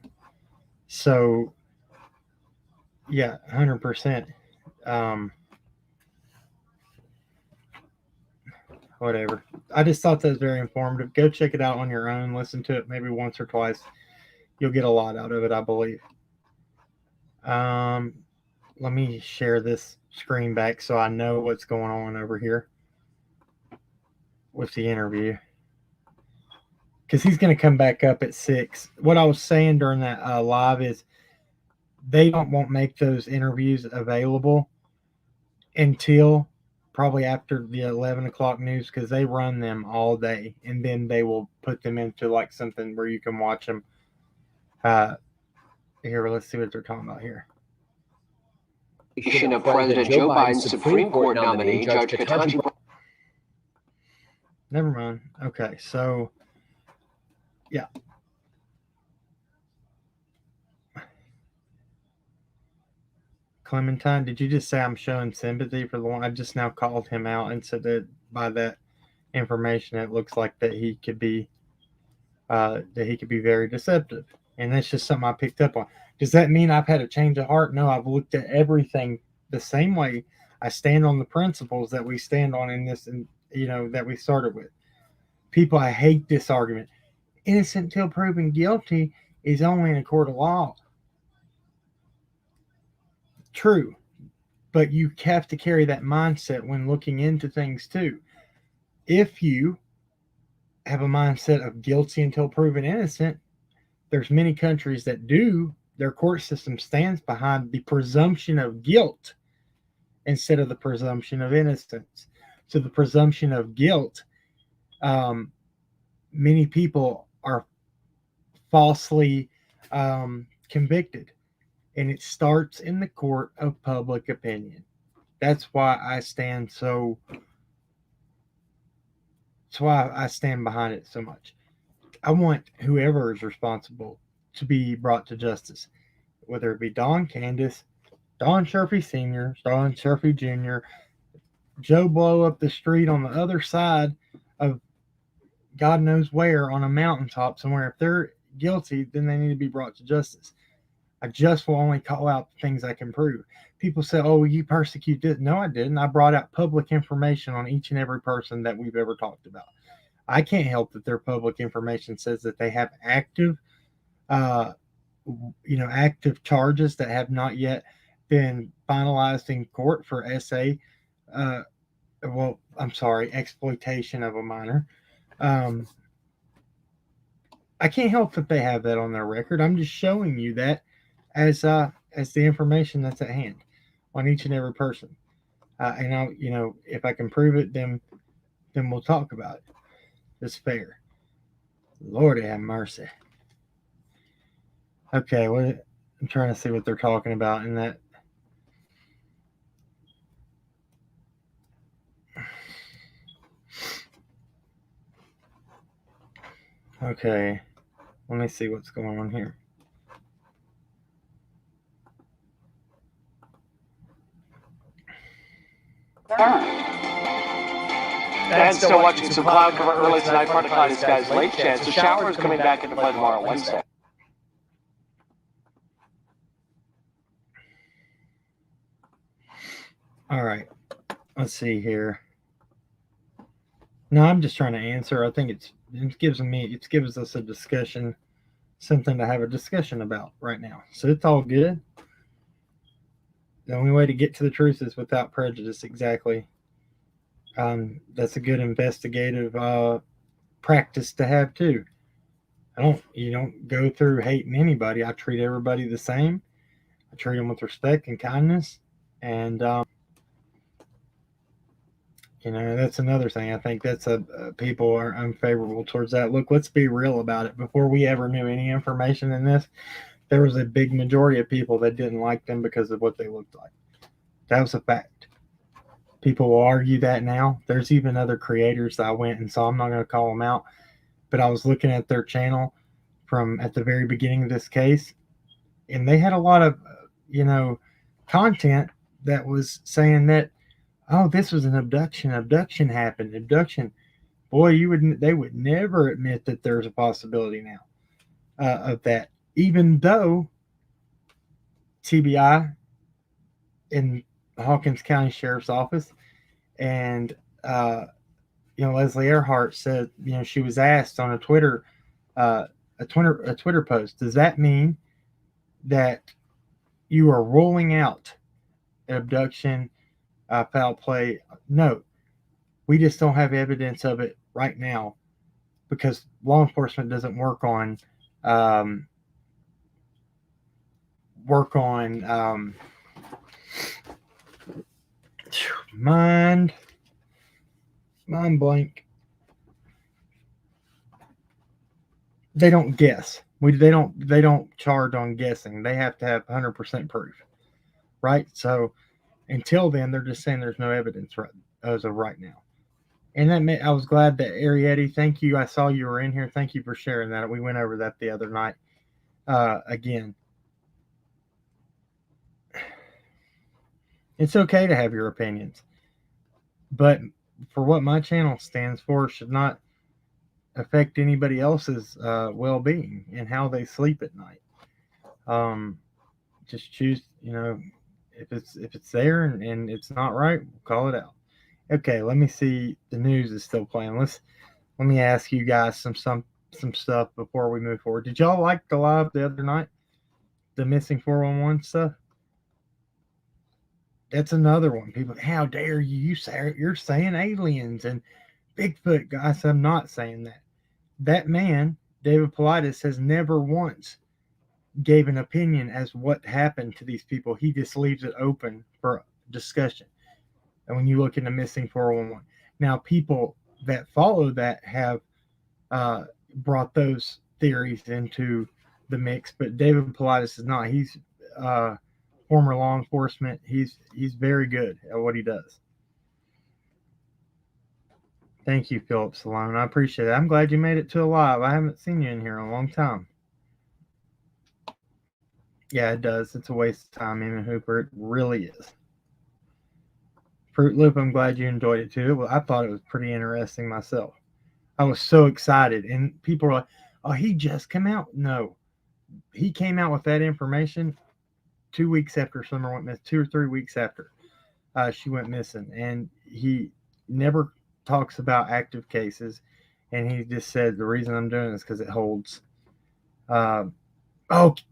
So, yeah, 100%. Whatever. I just thought that was very informative. Go check it out on your own. Listen to it maybe once or twice. You'll get a lot out of it, I believe. Let me share this screen back so I know what's going on over here with the interview. Because he's going to come back up at 6. What I was saying during that live is they won't make those interviews available until probably after the 11 o'clock news, because they run them all day, and then they will put them into like something where you can watch them. Here, let's see what they're talking about here. Of President Joe Biden's Supreme Court nominee, Judge Ketanji. Never mind. Okay, so yeah. Clementine, did you just say I'm showing sympathy for the one? I just now called him out and said that by that information, it looks like that he could be very deceptive, and that's just something I picked up on. Does that mean I've had a change of heart? No, I've looked at everything the same way. I stand on the principles that we stand on in this, and that we started with. People, I hate this argument. Innocent until proven guilty is only in a court of law. True, but you have to carry that mindset when looking into things too. If you have a mindset of guilty until proven innocent, there's many countries that do. Their court system stands behind the presumption of guilt instead of the presumption of innocence. to the presumption of guilt, many people are falsely convicted, and it starts in the court of public opinion. That's why I stand behind it so much. I want whoever is responsible to be brought to justice, whether it be Don Candace, Don Sherfy Sr., Don Sherfy Jr., Joe Blow up the street on the other side of God knows where on a mountaintop somewhere. If they're guilty, then they need to be brought to justice. I just will only call out things I can prove. People say, oh, you persecute this. No, I didn't. I brought out public information on each and every person that we've ever talked about. I can't help that their public information says that they have active charges that have not yet been finalized in court for exploitation of a minor. I can't help that they have that on their record. I'm just showing you that as the information that's at hand on each and every person. And I'll, if I can prove it, then we'll talk about it. It's fair. Lord have mercy. Okay, I'm trying to see what they're talking about in that. Okay, let me see what's going on here. And still watching some cloud cover early tonight, part of cloudy skies, late chance. The showers coming back into play tomorrow, Wednesday. All right, let's see here. No, I'm just trying to answer. I think it gives us a discussion, something to have a discussion about right now. So it's all good. The only way to get to the truth is without prejudice. Exactly. That's a good investigative practice to have too. You don't go through hating anybody. I treat everybody the same. I treat them with respect and kindness, and that's another thing. I think that's people are unfavorable towards that. Look, let's be real about it. Before we ever knew any information in this, there was a big majority of people that didn't like them because of what they looked like. That was a fact. People will argue that now. There's even other creators that I went and saw. I'm not going to call them out, but I was looking at their channel from at the very beginning of this case, and they had a lot of, content that was saying that, oh, this was an abduction. Abduction happened. Abduction. Boy, they would never admit that there's a possibility now of that, even though TBI in Hawkins County Sheriff's Office and Leslie Earhart said, she was asked on a Twitter post, does that mean that you are ruling out abduction, foul play? No, we just don't have evidence of it right now because law enforcement doesn't work on mind blank. They don't guess. They don't charge on guessing. They have to have 100% proof, right? So until then, they're just saying there's no evidence as of right now. And I was glad that Arietti, thank you. I saw you were in here. Thank you for sharing that. We went over that the other night. Again, it's okay to have your opinions, but for what my channel stands for should not affect anybody else's well-being and how they sleep at night. Just choose, if it's there and it's not right, we'll call it out. Okay, let me see. The news is still playing. Let me ask you guys some stuff before we move forward. Did y'all like the live the other night? The missing 411 stuff? That's another one. People, how dare you? You're saying aliens and Bigfoot. Guys, I'm not saying that. That man, David Paulides, has never once gave an opinion as what happened to these people. He just leaves it open for discussion. And when you look into missing 411, Now, people that follow that have brought those theories into the mix, but David Paulides is not. He's former law enforcement. He's very good at what he does. Thank you, Philip Salone. I appreciate it. I'm glad you made it to a live. I haven't seen you in here in a long time. Yeah, it does. It's a waste of time, Emma Hooper. It really is. Fruit Loop, I'm glad you enjoyed it too. Well, I thought it was pretty interesting myself. I was so excited, and people were like, "Oh, he just came out." No, he came out with that information 2 weeks after Summer went missing, 2 or 3 weeks after she went missing, and he never talks about active cases, and he just said the reason I'm doing this because it holds. Oh,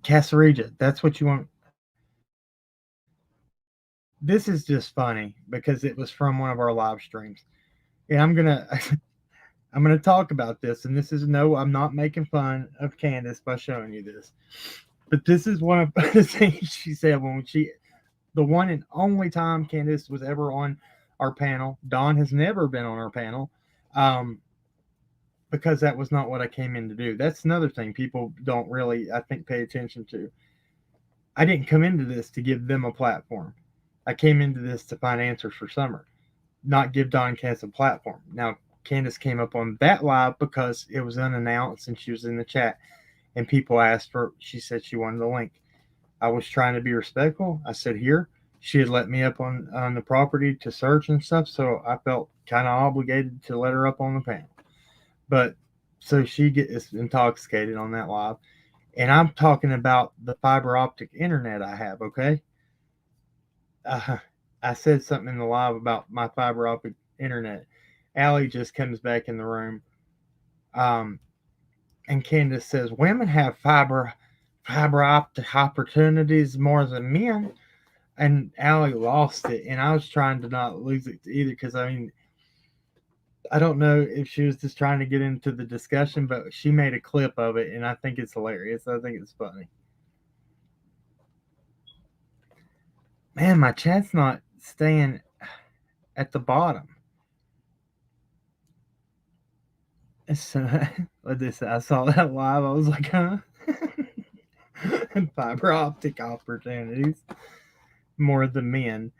Casarija, that's what you want. This is just funny because it was from one of our live streams, and I'm gonna talk about this, and this is I'm not making fun of Candace by showing you this, but this is one of the things she said when the one and only time Candace was ever on our panel. Dawn has never been on our panel, because that was not what I came in to do. That's another thing people don't really, I think, pay attention to. I didn't come into this to give them a platform. I came into this to find answers for Summer, not give Dawn Candace a platform. Now, Candace came up on that live because it was unannounced and she was in the chat, and people asked for, she said she wanted the link. I was trying to be respectful. I said, here. She had let me up on the property to search and stuff, so I felt kind of obligated to let her up on the panel. But so she gets intoxicated on that live, and I'm talking about the fiber optic internet I have, okay? I said something in the live about my fiber optic internet. Allie just comes back in the room, and Candace says, women have fiber optic opportunities more than men. And Allie lost it, and I was trying to not lose it either, because I mean, I don't know if she was just trying to get into the discussion, but she made a clip of it, and I think it's hilarious. I think it's funny. Man, my chat's not staying at the bottom. So, I saw that live. I was like, huh? Fiber optic opportunities more than men.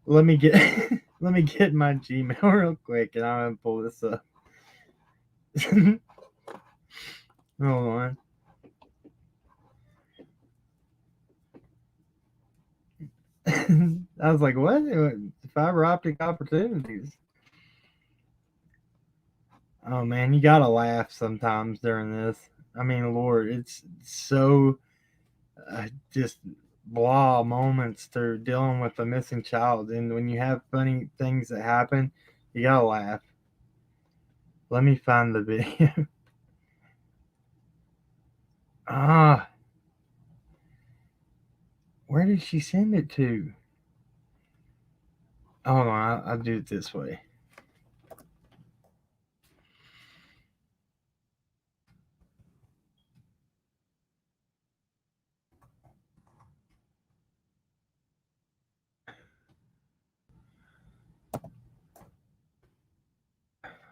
Let me get my Gmail real quick, and I'm gonna pull this up. Hold on. I was like, what? Fiber optic opportunities. Oh man, you gotta laugh sometimes during this. I mean, Lord, it's so just blah moments through dealing with a missing child, and when you have funny things that happen, you gotta laugh. Let me find the video. Where did she send it to? Hold on, I'll do it this way.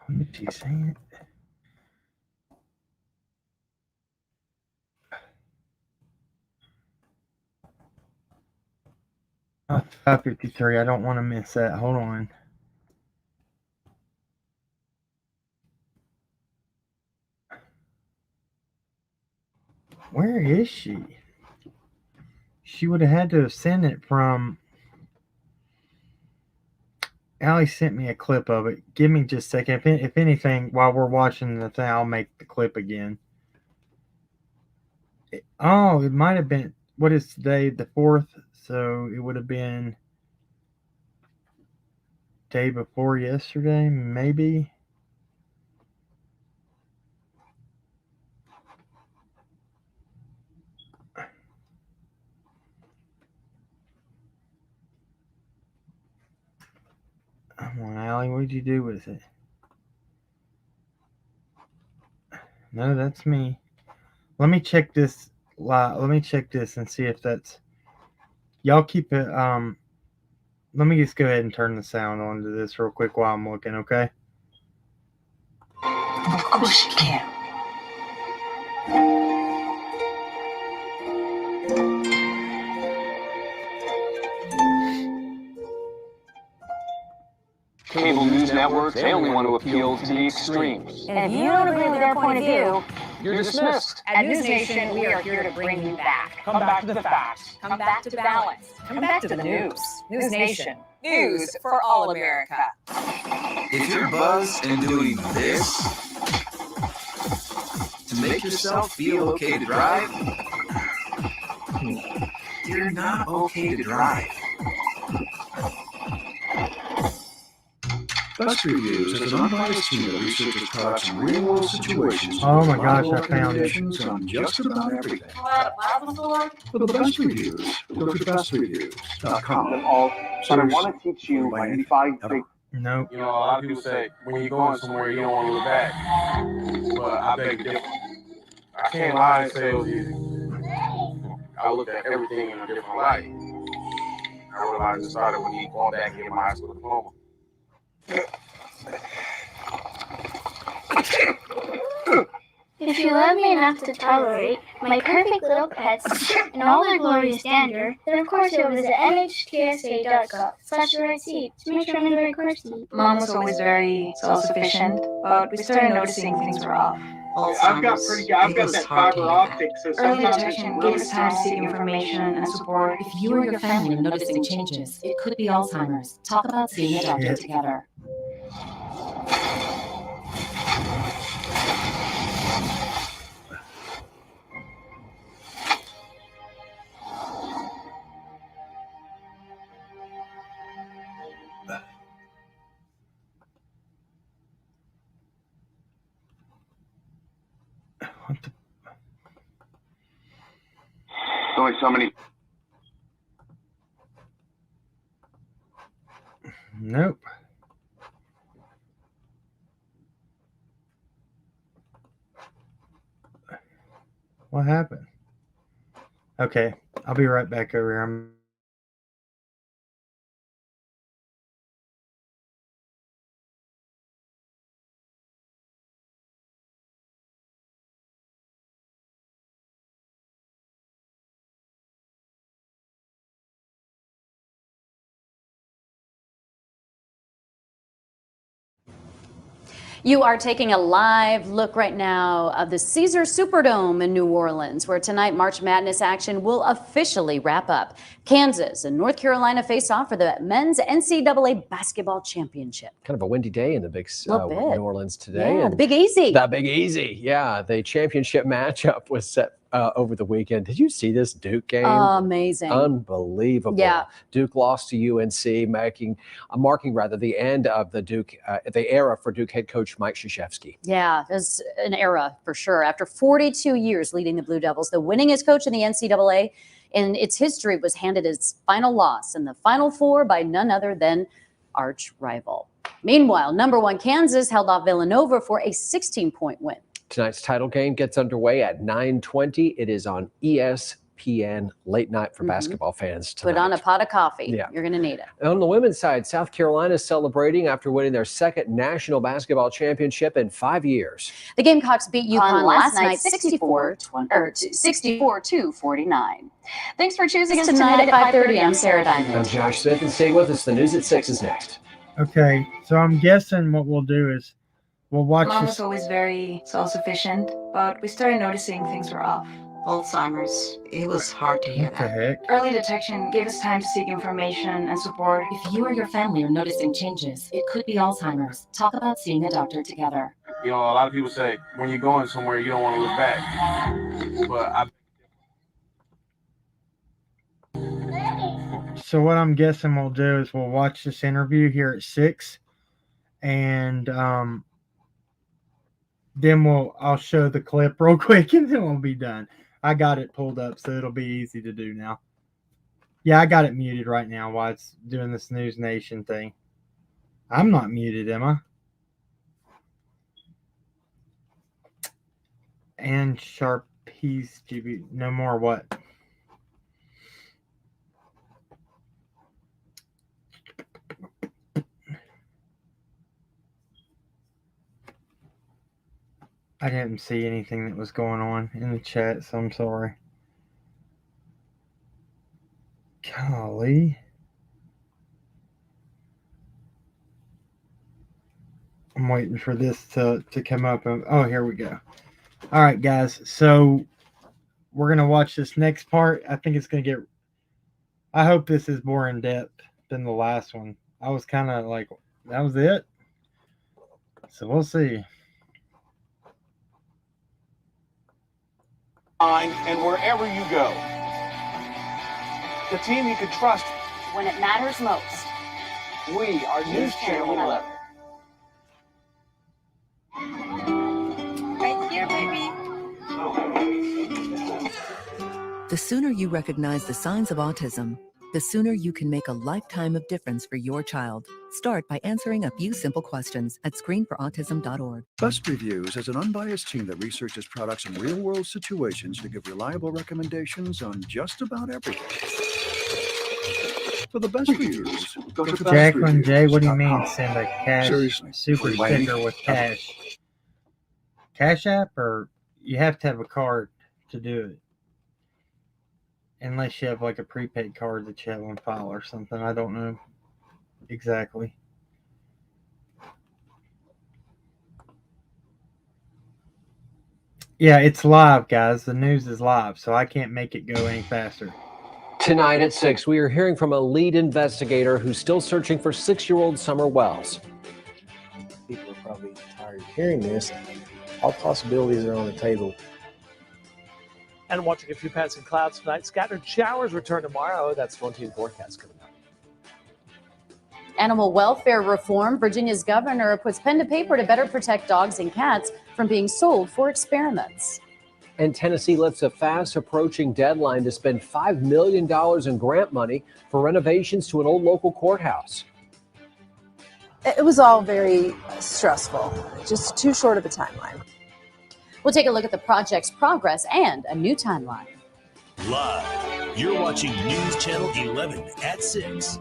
When did she send it? Oh, 5:53. I don't want to miss that. Hold on. Where is she? She would have had to have sent it from. Allie sent me a clip of it. Give me just a second. If anything, while we're watching the thing, I'll make the clip again. It might have been. What is today? The 4th. So it would have been day before yesterday, maybe. Come on, Allie, what'd you do with it? No, that's me. Let me check this. Let me check this and see if that's. Y'all keep it. let me just go ahead and turn the sound on to this real quick while I'm looking, okay? Of course you can. Cable news networks, they only want to appeal to the extremes. And if you don't agree with their point of view, You're dismissed. at News Nation, we are here to bring you back. Come back to the facts. Come back to balance. Come back to the news. News Nation. News for all America. If you're buzzed and doing this to make yourself feel okay to drive, you're not okay to drive. Bus Reviews is an unbiased team that researches products in real-world situations. Oh my gosh, I Reliable found it. recommendations on just about everything. For For the best reviews, go to bestreviews.com. But I want to teach you the 5 big. Nope. You know, a lot of people say when you're going somewhere, you don't want to look back. But I beg to differ. I can't lie and say it was easy. I looked at everything in a different light. I realized it started when he going back and get my high school diploma. If you love me enough to tolerate my perfect little pets and all their glorious dander, then of course you'll visit nhtsa.gov/RIC to make sure I'm in the right course. Mom was always very self-sufficient, but we started noticing things were off. I've got that fiber optic, so Early detection gave us time to seek information and support. If you or your family are noticing changes, it could be Alzheimer's. Talk about seeing a doctor together. Only so many. Nope. What happened? Okay, I'll be right back over here. You are taking a live look right now of the Caesars Superdome in New Orleans, where tonight March Madness action will officially wrap up. Kansas and North Carolina face off for the men's NCAA basketball championship. Kind of a windy day in the big New Orleans today. Yeah, and the Big Easy. The Big Easy, yeah. The championship matchup was set over the weekend. Did you see this Duke game? Amazing. Unbelievable. Yeah. Duke lost to UNC, marking the end of the era for Duke head coach Mike Krzyzewski. Yeah, it's an era for sure. After 42 years leading the Blue Devils, the winningest coach in the NCAA in its history was handed its final loss in the Final Four by none other than arch rival. Meanwhile, number one Kansas held off Villanova for a 16-point win. Tonight's title game gets underway at 9:20. It is on ESPN late night for basketball fans tonight. Put on a pot of coffee. Yeah. You're going to need it. On the women's side, South Carolina is celebrating after winning their second national basketball championship in 5 years. The Gamecocks beat UConn last night 64-49. Thanks for choosing us tonight at 5:30. I'm Sarah Diamond. I'm Josh Smith, and stay with us. The news at 6 is next. Okay, so I'm guessing what we'll do is we'll watch Mom this. was always very self-sufficient, but we started noticing things were off. Alzheimer's. It was hard to hear What the that. heck? Early detection gave us time to seek information and support. If you or your family are noticing changes, it could be Alzheimer's. Talk about seeing a doctor together. You know, a lot of people say when you're going somewhere, you don't want to look back. But So what I'm guessing we'll do is we'll watch this interview here at 6, and then I'll show the clip real quick, and then we'll be done. I got it pulled up, so it'll be easy to do now. Yeah, I got it muted right now while it's doing this News Nation thing. I'm not muted, am I? And Sharpies GB. No more what? I didn't see anything that was going on in the chat, so I'm sorry. Golly. I'm waiting for this to come up. Oh, here we go. All right, guys. So we're going to watch this next part. I think it's going to get... I hope this is more in-depth than the last one. I was kind of like, that was it? So we'll see. And wherever you go, the team you can trust when it matters most. We are News Channel 11. Right here, baby. The sooner you recognize the signs of autism, the sooner you can make a lifetime of difference for your child. Start by answering a few simple questions at screenforautism.org. Best Reviews is an unbiased team that researches products in real-world situations to give reliable recommendations on just about everything. For the best reviews, go to Jacqueline J, what do you mean send a cash Seriously, super sticker with cash? Cash App, or you have to have a card to do it? Unless you have like a prepaid card that you have on file or something. I don't know exactly. Yeah, it's live, guys. The news is live, so I can't make it go any faster. Tonight at 6, we are hearing from a lead investigator who's still searching for 6-year-old Summer Wells. People are probably tired of hearing this. All possibilities are on the table. And watching a few passing clouds tonight. Scattered showers return tomorrow. That's 14 forecast coming up. Animal welfare reform. Virginia's governor puts pen to paper to better protect dogs and cats from being sold for experiments. And Tennessee lifts a fast-approaching deadline to spend $5 million in grant money for renovations to an old local courthouse. It was all very stressful, just too short of a timeline. We'll take a look at the project's progress and a new timeline. Live, you're watching News Channel 11 at 6.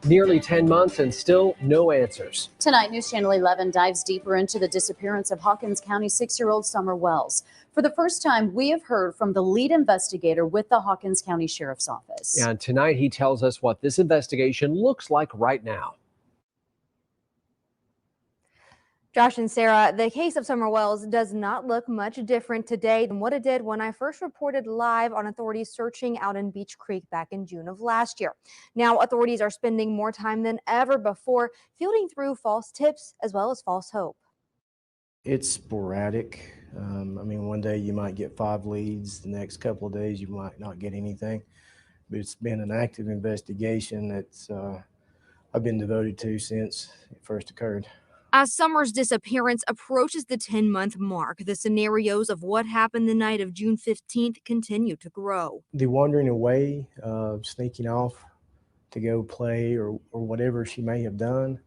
Nearly 10 months and still no answers. Tonight, News Channel 11 dives deeper into the disappearance of Hawkins County 6-year-old Summer Wells. For the first time, we have heard from the lead investigator with the Hawkins County Sheriff's Office. And tonight, he tells us what this investigation looks like right now. Josh and Sarah, the case of Summer Wells does not look much different today than what it did when I first reported live on authorities searching out in Beach Creek back in June of last year. Now, authorities are spending more time than ever before fielding through false tips as well as false hope. It's sporadic. I mean, one day you might get 5 leads, the next couple of days you might not get anything. But it's been an active investigation that's I've been devoted to since it first occurred. As Summer's disappearance approaches the 10-month mark, the scenarios of what happened the night of June 15th continue to grow. The wandering away, sneaking off to go play or whatever she may have done,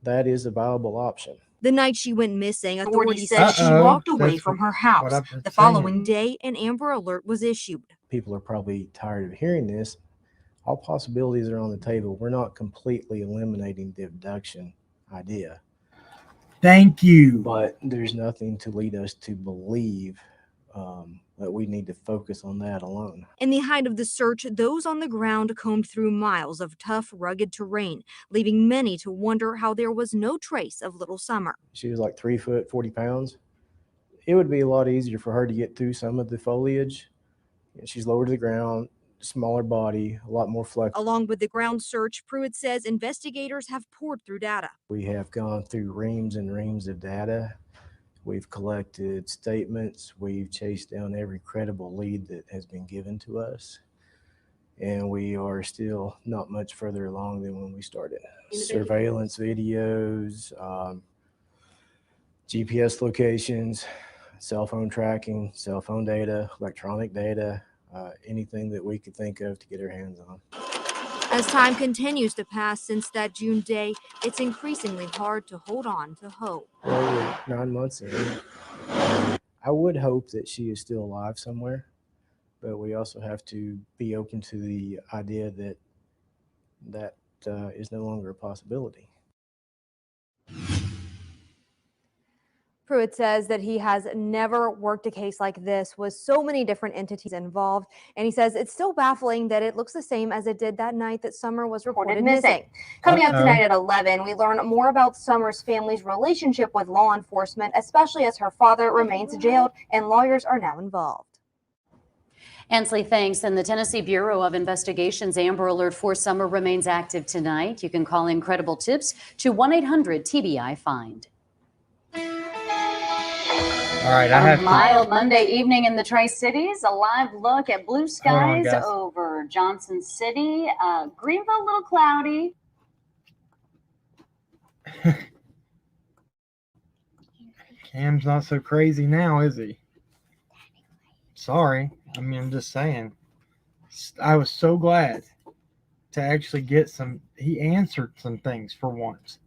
that is a viable option. The night she went missing, authorities said she walked away from her house. The following day, an Amber Alert was issued. People are probably tired of hearing this. All possibilities are on the table. We're not completely eliminating the abduction idea. Thank you. But there's nothing to lead us to believe that we need to focus on that alone. In the height of the search, those on the ground combed through miles of tough, rugged terrain, leaving many to wonder how there was no trace of little Summer. She was like 3 foot, 40 pounds. It would be a lot easier for her to get through some of the foliage. She's lower to the ground, smaller body, a lot more flexible. Along with the ground search, Pruitt says investigators have poured through data. We have gone through reams and reams of data. We've collected statements. We've chased down every credible lead that has been given to us. And we are still not much further along than when we started. Surveillance videos, GPS locations, cell phone tracking, cell phone data, electronic data, anything that we could think of to get our hands on. As time continues to pass since that June day, it's increasingly hard to hold on to hope. Well, we're 9 months in. I would hope that she is still alive somewhere, but we also have to be open to the idea that that is no longer a possibility. Pruitt says that he has never worked a case like this with so many different entities involved, and he says it's still baffling that it looks the same as it did that night that Summer was reported missing. Coming up tonight at 11, we learn more about Summer's family's relationship with law enforcement, especially as her father remains jailed and lawyers are now involved. Ansley, thanks. And the Tennessee Bureau of Investigation's Amber Alert for Summer remains active tonight. You can call Incredible Tips to 1-800-TBI-FIND. All right, I have a mild Monday evening in the Tri-Cities. A live look at blue skies over Johnson City. Greenville, a little cloudy. Cam's not so crazy now, is he? Sorry. I mean, I'm just saying. I was so glad to actually get some. He answered some things for once.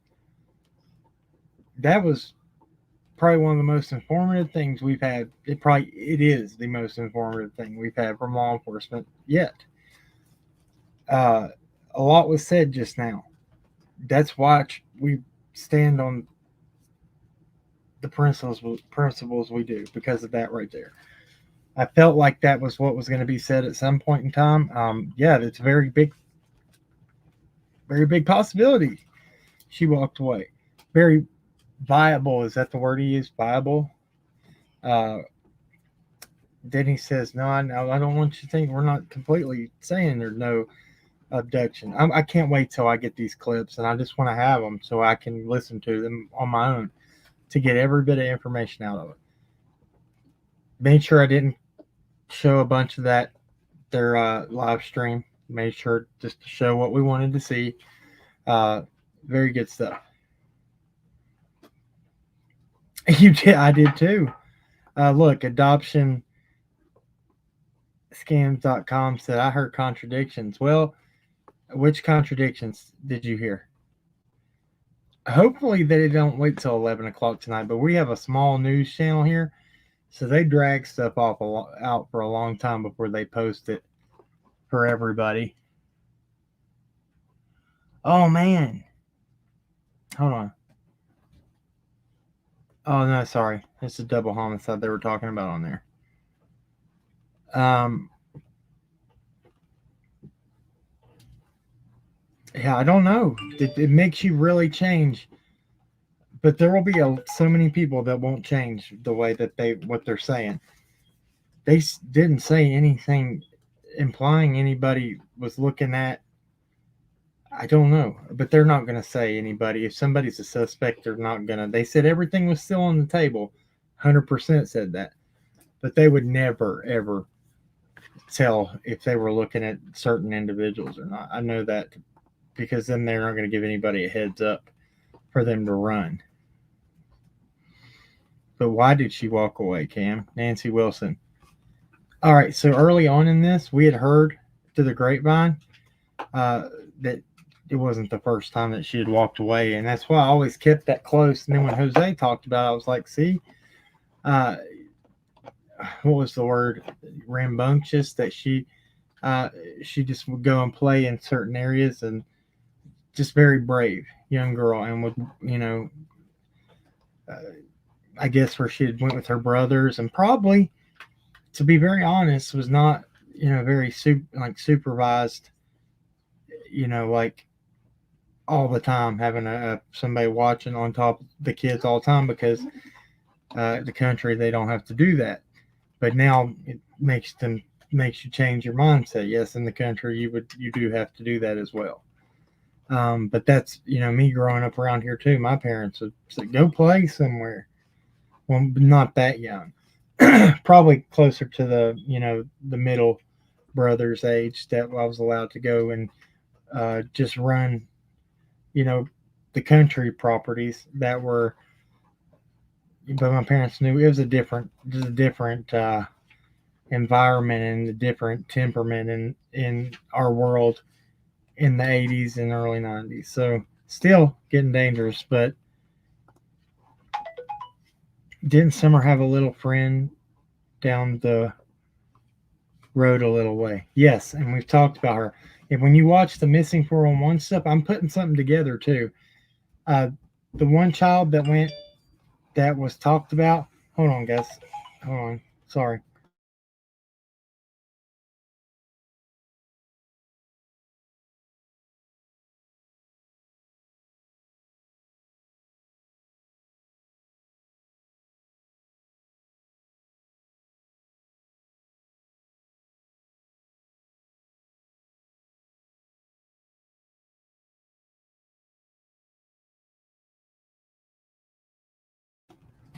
That was probably one of the most informative things we've had. It is the most informative thing we've had from law enforcement yet. A lot was said just now. That's why we stand on the principles we do, because of that right there. I felt like that was what was going to be said at some point in time. Yeah, it's a very big possibility she walked away. Very viable, is that the word he used? Viable. Then he says, no, I don't want you to think we're not completely saying there's no abduction. I can't wait till I get these clips, and I just want to have them so I can listen to them on my own to get every bit of information out of it. Made sure I didn't show a bunch of that, their live stream. Made sure just to show what we wanted to see. Very good stuff. You did. I did too. Look, adoptionscams.com said, I heard contradictions. Well, which contradictions did you hear? Hopefully they don't wait till 11 o'clock tonight, but we have a small news channel here, so they drag stuff out for a long time before they post it for everybody. Oh, man. Hold on. Oh, no, sorry. It's a double homicide they were talking about on there. Yeah, I don't know. It makes you really change. But there will be so many people that won't change the way that what they're saying. They didn't say anything implying anybody was looking at. I don't know, but they're not going to say anybody. If somebody's a suspect, they're not going to. They said everything was still on the table. 100% said that. But they would never, ever tell if they were looking at certain individuals or not. I know that because then they're not going to give anybody a heads up for them to run. But why did she walk away, Cam? Nancy Wilson. All right, so early on in this, we had heard through the grapevine that it wasn't the first time that she had walked away, and that's why I always kept that close. And then when Jose talked about it, I was like, see, what was the word? Rambunctious, that she just would go and play in certain areas, and just very brave young girl, and would, I guess where she had went with her brothers, and probably, to be very honest, was not, very supervised, like all the time, having somebody watching on top of the kids all the time, because the country, they don't have to do that. But now it makes you change your mindset. Yes, in the country you do have to do that as well. But that's, me growing up around here too. My parents would say, go play somewhere. Well, not that young. Probably closer to the, the middle brothers age that I was allowed to go and just run, the country properties that were, but my parents knew it was a different environment and a different temperament in our world in the 80s and early 90s. So still getting dangerous, but didn't Summer have a little friend down the road a little way? Yes, and we've talked about her. And when you watch the Missing 411 stuff, I'm putting something together too. The one child that went that was talked about. Hold on, guys. Hold on. Sorry.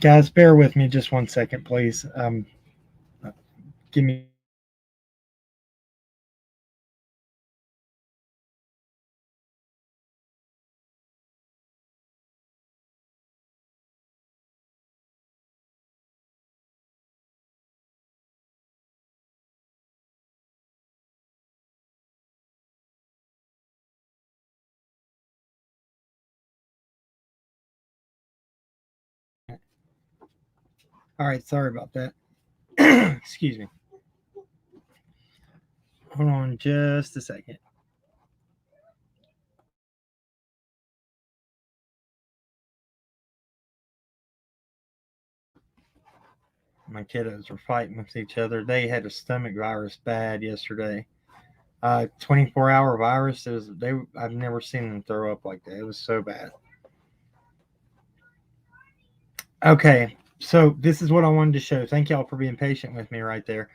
Guys, bear with me just 1 second, please. Give me. All right, sorry about that. Excuse me. Hold on just a second. My kiddos were fighting with each other. They had a stomach virus bad yesterday. 24-hour virus. I've never seen them throw up like that. It was so bad. Okay, so this is what I wanted to show. Thank y'all for being patient with me right there.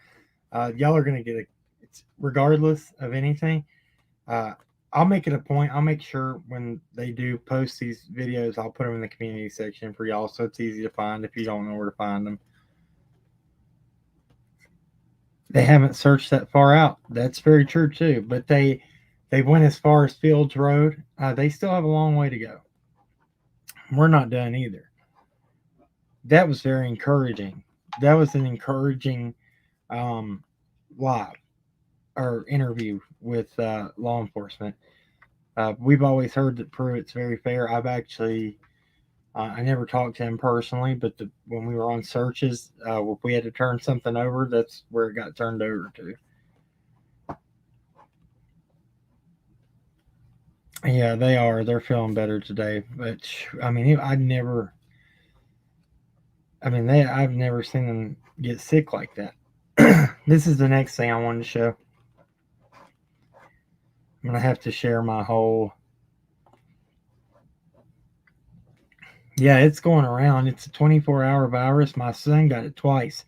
Y'all are gonna get it's regardless of anything. I'll make it a point. I'll make sure when they do post these videos, I'll put them in the community section for y'all, so it's easy to find if you don't know where to find them. They haven't searched that far out. That's very true too. But they went as far as Fields Road. They still have a long way to go. We're not done either. That was very encouraging. That was an encouraging live or interview with law enforcement. We've always heard that Pruitt's very fair. I've actually I never talked to him personally, but when we were on searches, if we had to turn something over, that's where it got turned over to. Yeah, they are. They're feeling better today. But I mean, I've never seen them get sick like that. This is the next thing I wanted to show. I'm gonna have to share my whole. Yeah, it's going around. It's a 24-hour virus. My son got it twice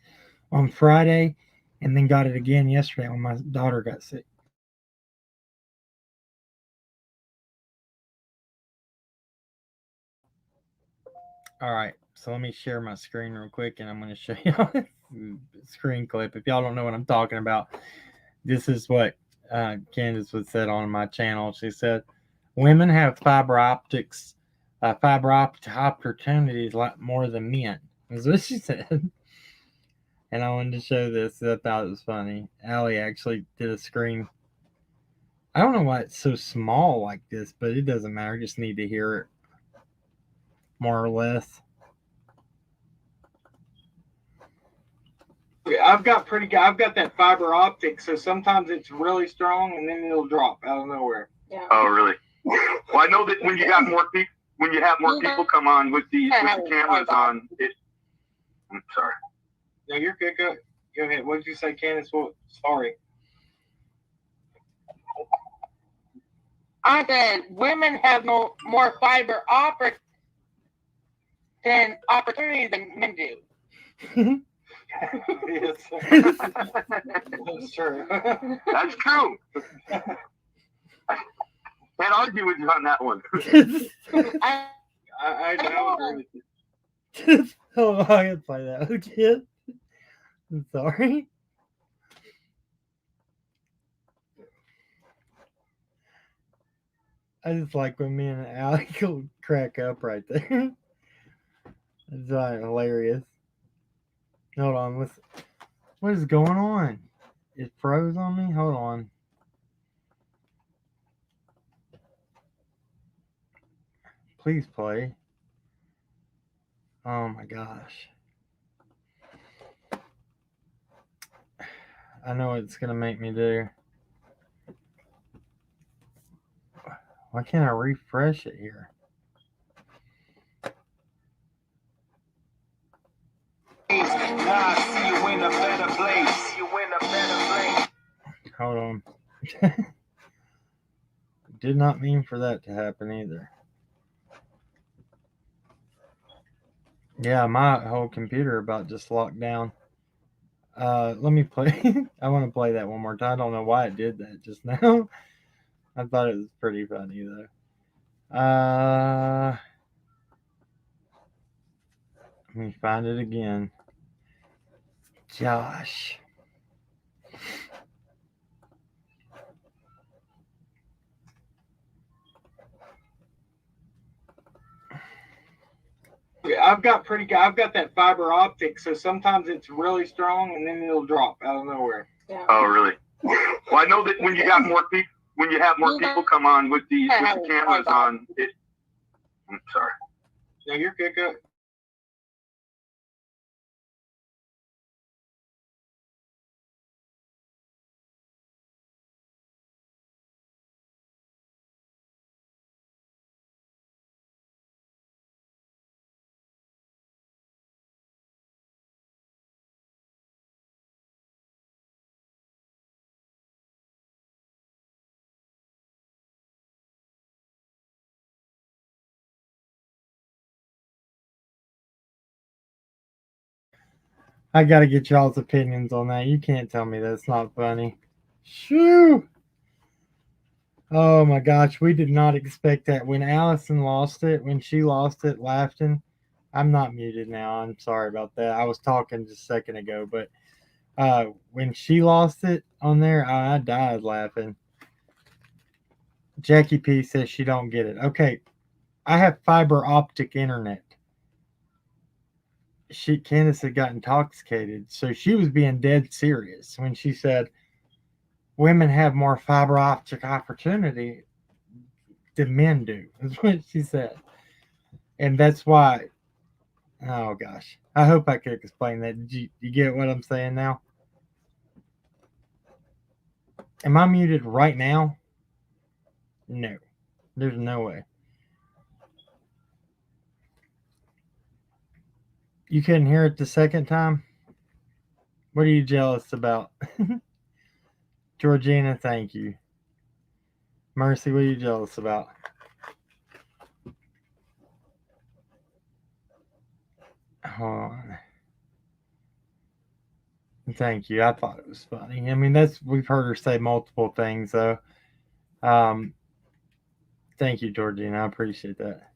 on Friday, and then got it again yesterday when my daughter got sick. All right, so let me share my screen real quick, and I'm going to show you a screen clip. If y'all don't know what I'm talking about, this is what Candace was said on my channel. She said, "Women have fiber optic opportunities a lot more than men." Is what she said. And I wanted to show this. I thought it was funny. Allie actually did a screen. I don't know why it's so small like this, but it doesn't matter. I just need to hear it more or less. I've got that fiber optic, so sometimes it's really strong and then it'll drop out of nowhere. Yeah. Oh, really? Well, I know that when you have more people come on with the cameras on, I'm sorry. No, you're good. Go ahead. What did you say, Candace? Well, sorry. I said women have more fiber optic than opportunities than men do. Yes, that's true. That's true. Can't argue with you on that one. I don't agree with you. Oh, I can play that again. I'm sorry. I just like when me and Allie go crack up right there. It's hilarious. Hold on, what is going on? It froze on me? Hold on. Please play. Oh my gosh. I know what it's gonna make me do. Why can't I refresh it here? God, see you in a better place. You in a better place. Hold on. Did not mean for that to happen either. Yeah, my whole computer about just locked down. Let me play. I want to play that one more time. I don't know why it did that just now. I thought it was pretty funny though. Let me find it again. Josh. I've got that fiber optic, so sometimes it's really strong and then it'll drop out of nowhere. Yeah. Oh, really? Well, I know that when you got more people, when you have more people come on with the cameras on, it. I'm sorry. No, you're good. Go. I gotta get y'all's opinions on that. You can't tell me that's not funny. Shoo! Oh my gosh, we did not expect that. When Allison lost it, when she lost it laughing, I'm not muted now. I'm sorry about that. I was talking just a second ago, but when she lost it on there, I died laughing. Jackie P says she don't get it. Okay, I have fiber optic internet. Candace had got intoxicated, so she was being dead serious when she said women have more fiber optic opportunity than men do. That's what she said. And that's why, oh gosh, I hope I could explain that. Did you get what I'm saying now? Am I muted right now? No, there's no way. You couldn't hear it the second time? What are you jealous about? Georgina, thank you. Mercy, what are you jealous about? Hold on. Thank you. I thought it was funny. I mean, we've heard her say multiple things, though. Thank you, Georgina. I appreciate that.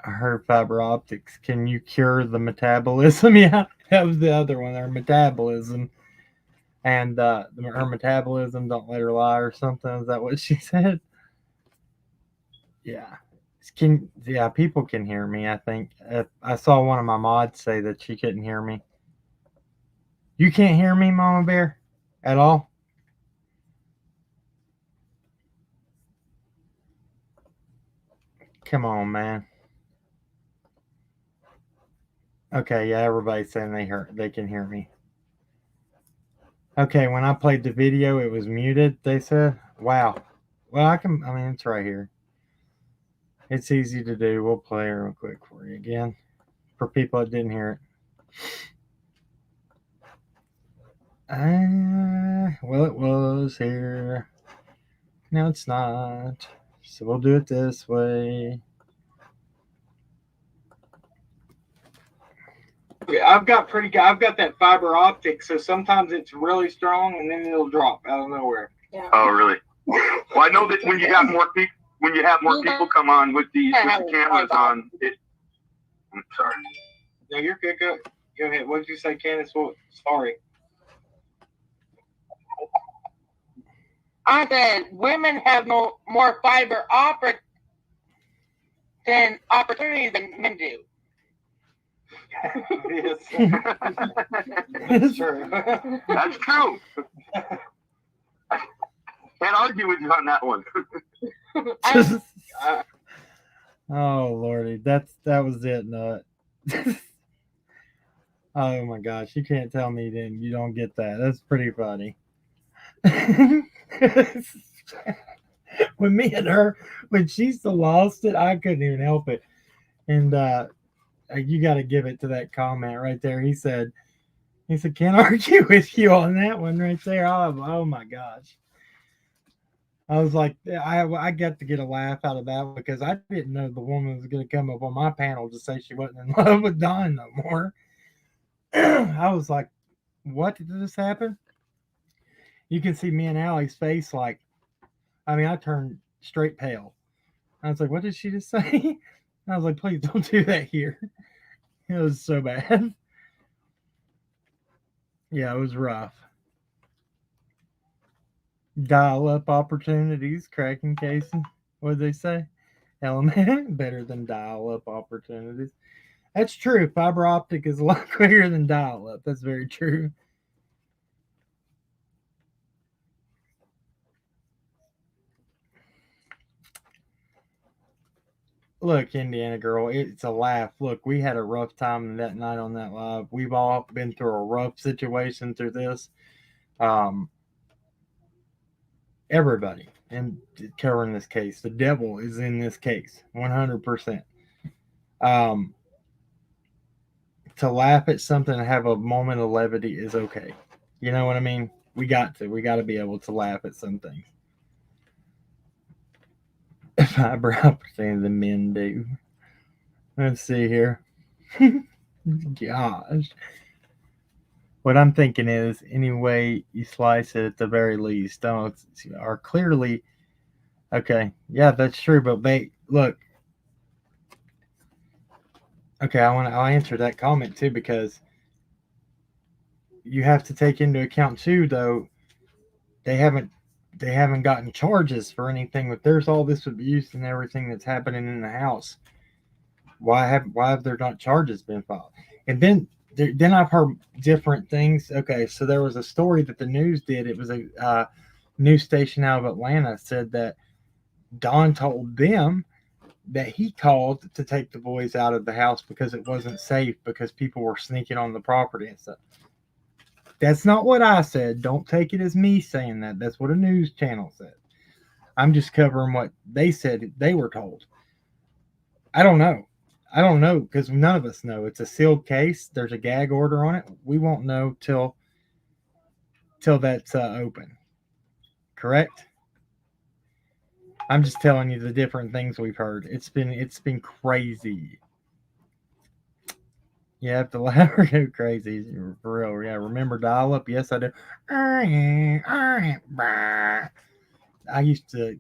I heard fiber optics. Can you cure the metabolism? Yeah, that was the other one. Her metabolism. And her metabolism, don't let her lie or something. Is that what she said? Yeah. People can hear me, I think. I saw one of my mods say that she couldn't hear me. You can't hear me, Mama Bear? At all? Come on, man. Okay, yeah, everybody's saying they can hear me. Okay, when I played the video, it was muted, they said. Wow. Well, it's right here. It's easy to do. We'll play it real quick for you again. For people that didn't hear it. Well, it was here. No, it's not. So we'll do it this way. I've got that fiber optic, so sometimes it's really strong and then it'll drop out of nowhere. Yeah. Oh, really? Well, I know that when you got more people, when you have more people come on with the cameras on, it. I'm sorry. No, you're good. Go ahead. What did you say, Candace? Well, sorry. I said women have more fiber optic than opportunities than men do. Yes. That's true. That's true. Can't argue with you on that one. Oh Lordy, that was it. Nut. Oh my gosh, you can't tell me then you don't get that. That's pretty funny. When me and her, when she still lost it, I couldn't even help it. And you got to give it to that comment right there. He said, can't argue with you on that one right there. Oh my gosh. I was like, I got to get a laugh out of that because I didn't know the woman was going to come up on my panel to say she wasn't in love with Don no more. I was like, what, did this happen? You can see me and Allie's face like, I turned straight pale. I was like, what did she just say? I was like, please don't do that here. It was so bad. Yeah, it was rough. Dial-up opportunities, cracking cases. What did they say? Element better than dial-up opportunities. That's true. Fiber optic is a lot quicker than dial-up. That's very true. Look, Indiana girl, it's a laugh. Look, we had a rough time that night on that live. We've all been through a rough situation through this. Everybody and covering this case. The devil is in this case, 100%. To laugh at something and have a moment of levity is okay. You know what I mean? We got to be able to laugh at some things. Fiber opportunity the men do. Let's see here. Gosh. What I'm thinking is, any way you slice it, at the very least, are clearly okay. Yeah, that's true. But look. Okay, I'll answer that comment too, because you have to take into account too, though, they haven't gotten charges for anything. But there's all this abuse and everything that's happening in the house. Why have there not charges been filed? And then I've heard different things. Okay, so there was a story that the news did. It was a news station out of Atlanta said that Don told them that he called to take the boys out of the house because it wasn't safe, because people were sneaking on the property and stuff. That's not what I said. Don't take it as me saying that. That's what a news channel said. I'm just covering what they said they were told. I don't know because none of us know. It's a sealed case. There's a gag order on it. We won't know till that's open. Correct? I'm just telling you the different things we've heard. It's been crazy. You have to laugh or go crazy. For real. Yeah, remember dial-up? Yes, I do. I used to,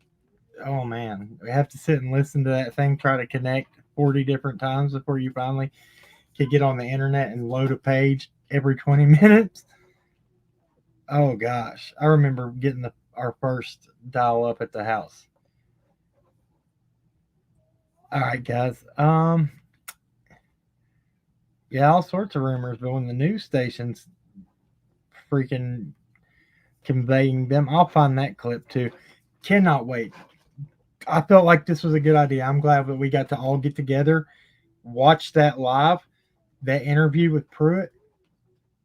oh man, we have to sit and listen to that thing, try to connect 40 different times before you finally could get on the internet and load a page every 20 minutes. Oh gosh, I remember getting our first dial-up at the house. All right, guys. Yeah, all sorts of rumors, but when the news stations freaking conveying them, I'll find that clip too. Cannot wait. I felt like this was a good idea. I'm glad that we got to all get together, watch that live, that interview with Pruitt.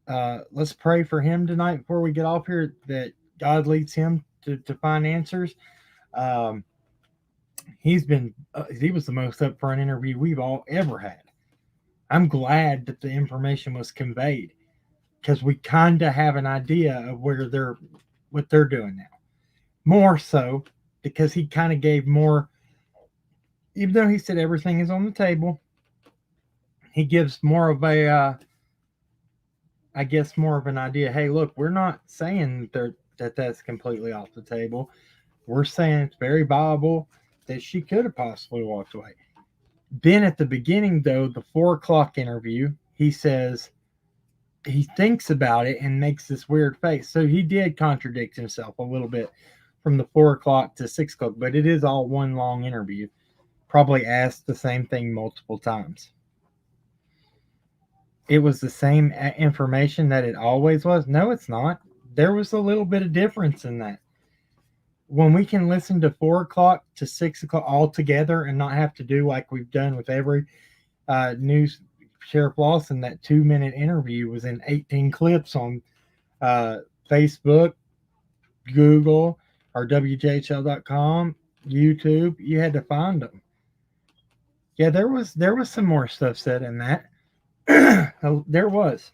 Let's pray for him tonight before we get off here, that God leads him to find answers. He was the most upfront interview we've all ever had. I'm glad that the information was conveyed, because we kind of have an idea of what they're doing now. More so because he kind of gave more, even though he said everything is on the table, he gives more of a, I guess, more of an idea. Hey, look, we're not saying that's completely off the table. We're saying it's very viable that she could have possibly walked away. Then at the beginning, though, the 4:00 interview, he says he thinks about it and makes this weird face. So he did contradict himself a little bit from the 4:00 to 6:00, but it is all one long interview. Probably asked the same thing multiple times. It was the same information that it always was. No, it's not. There was a little bit of difference in that. When we can listen to 4:00 to 6:00 all together and not have to do like we've done with every news, Sheriff Lawson, that 2-minute interview was in 18 clips on Facebook, Google, or WJHL.com, YouTube. You had to find them. Yeah, there was some more stuff said in that. Oh, there was.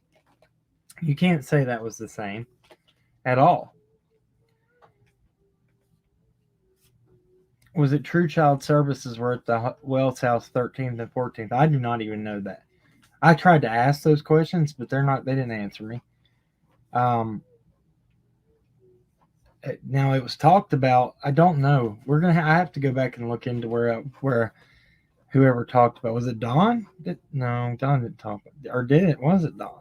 You can't say that was the same at all. Was it True Child Services were at the Wells House 13th and 14th? I do not even know that. I tried to ask those questions, but they're not. They didn't answer me. Now it was talked about. I don't know. I have to go back and look into where whoever talked about. Was it Don? No, Don didn't talk. Or did it? Was it Don?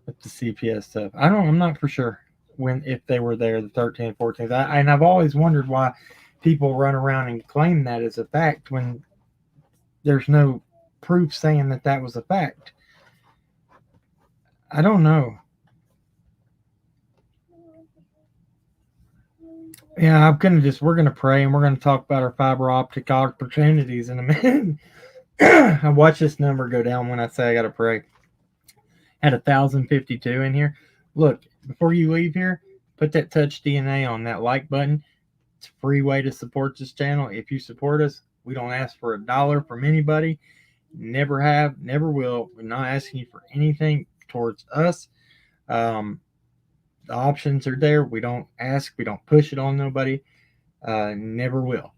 With the CPS stuff. I'm not for sure if they were there the 13th, 14th. And I've always wondered why people run around and claim that as a fact when there's no proof saying that was a fact. I don't know. Yeah, we're gonna pray and we're gonna talk about our fiber optic opportunities in a minute. I watch this number go down when I say I gotta pray. Had 1,052 in here. Look, before you leave here, put that touch DNA on that like button. It's a free way to support this channel. If you support us, we don't ask for $1 from anybody. Never have, never will. We're not asking you for anything towards us. The options are there. We don't ask. We don't push it on nobody. Never will.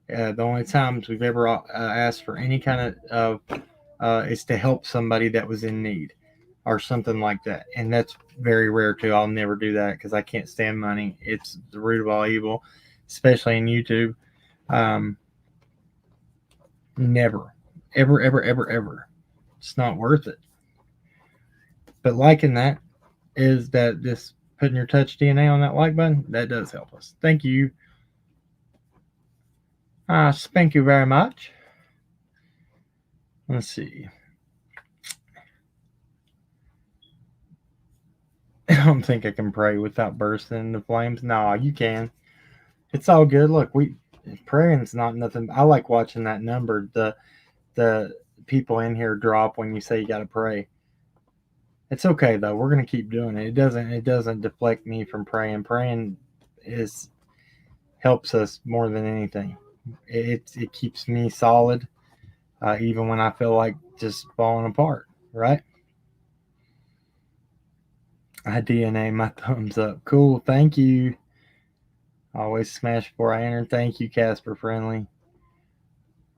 The only times we've ever asked for any kind of is to help somebody that was in need or something like that. And that's very rare too. I'll never do that because I can't stand money. It's the root of all evil, especially in YouTube. Never, ever, ever, ever, ever. It's not worth it. But liking that is that this putting your touch DNA on that like button, that does help us. Thank you. Thank you very much. Let's see. I don't think I can pray without bursting into flames. No, you can. It's all good. Look, praying's not nothing. I like watching that number. The people in here drop when you say you got to pray. It's okay though. We're gonna keep doing it. It doesn't deflect me from praying. Praying helps us more than anything. It keeps me solid, even when I feel like just falling apart. Right? I DNA my thumbs up. Cool. Thank you. Always smash before I enter. Thank you, Casper Friendly.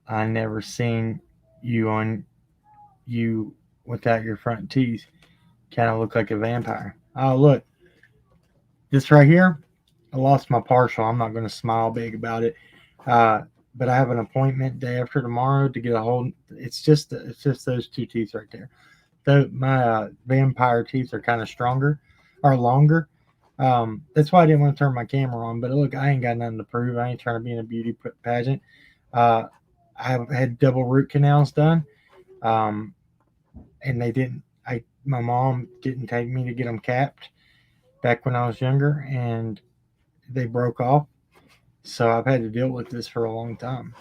I never seen you without your front teeth. Kind of look like a vampire. Oh, look. This right here, I lost my partial. I'm not going to smile big about it. But I have an appointment day after tomorrow to get a whole. It's just those two teeth right there. My vampire teeth are kind of stronger or longer. That's why I didn't want to turn my camera on. But look, I ain't got nothing to prove. I ain't trying to be in a beauty pageant. I've had double root canals done, and they didn't. My mom didn't take me to get them capped back when I was younger, and they broke off. So I've had to deal with this for a long time,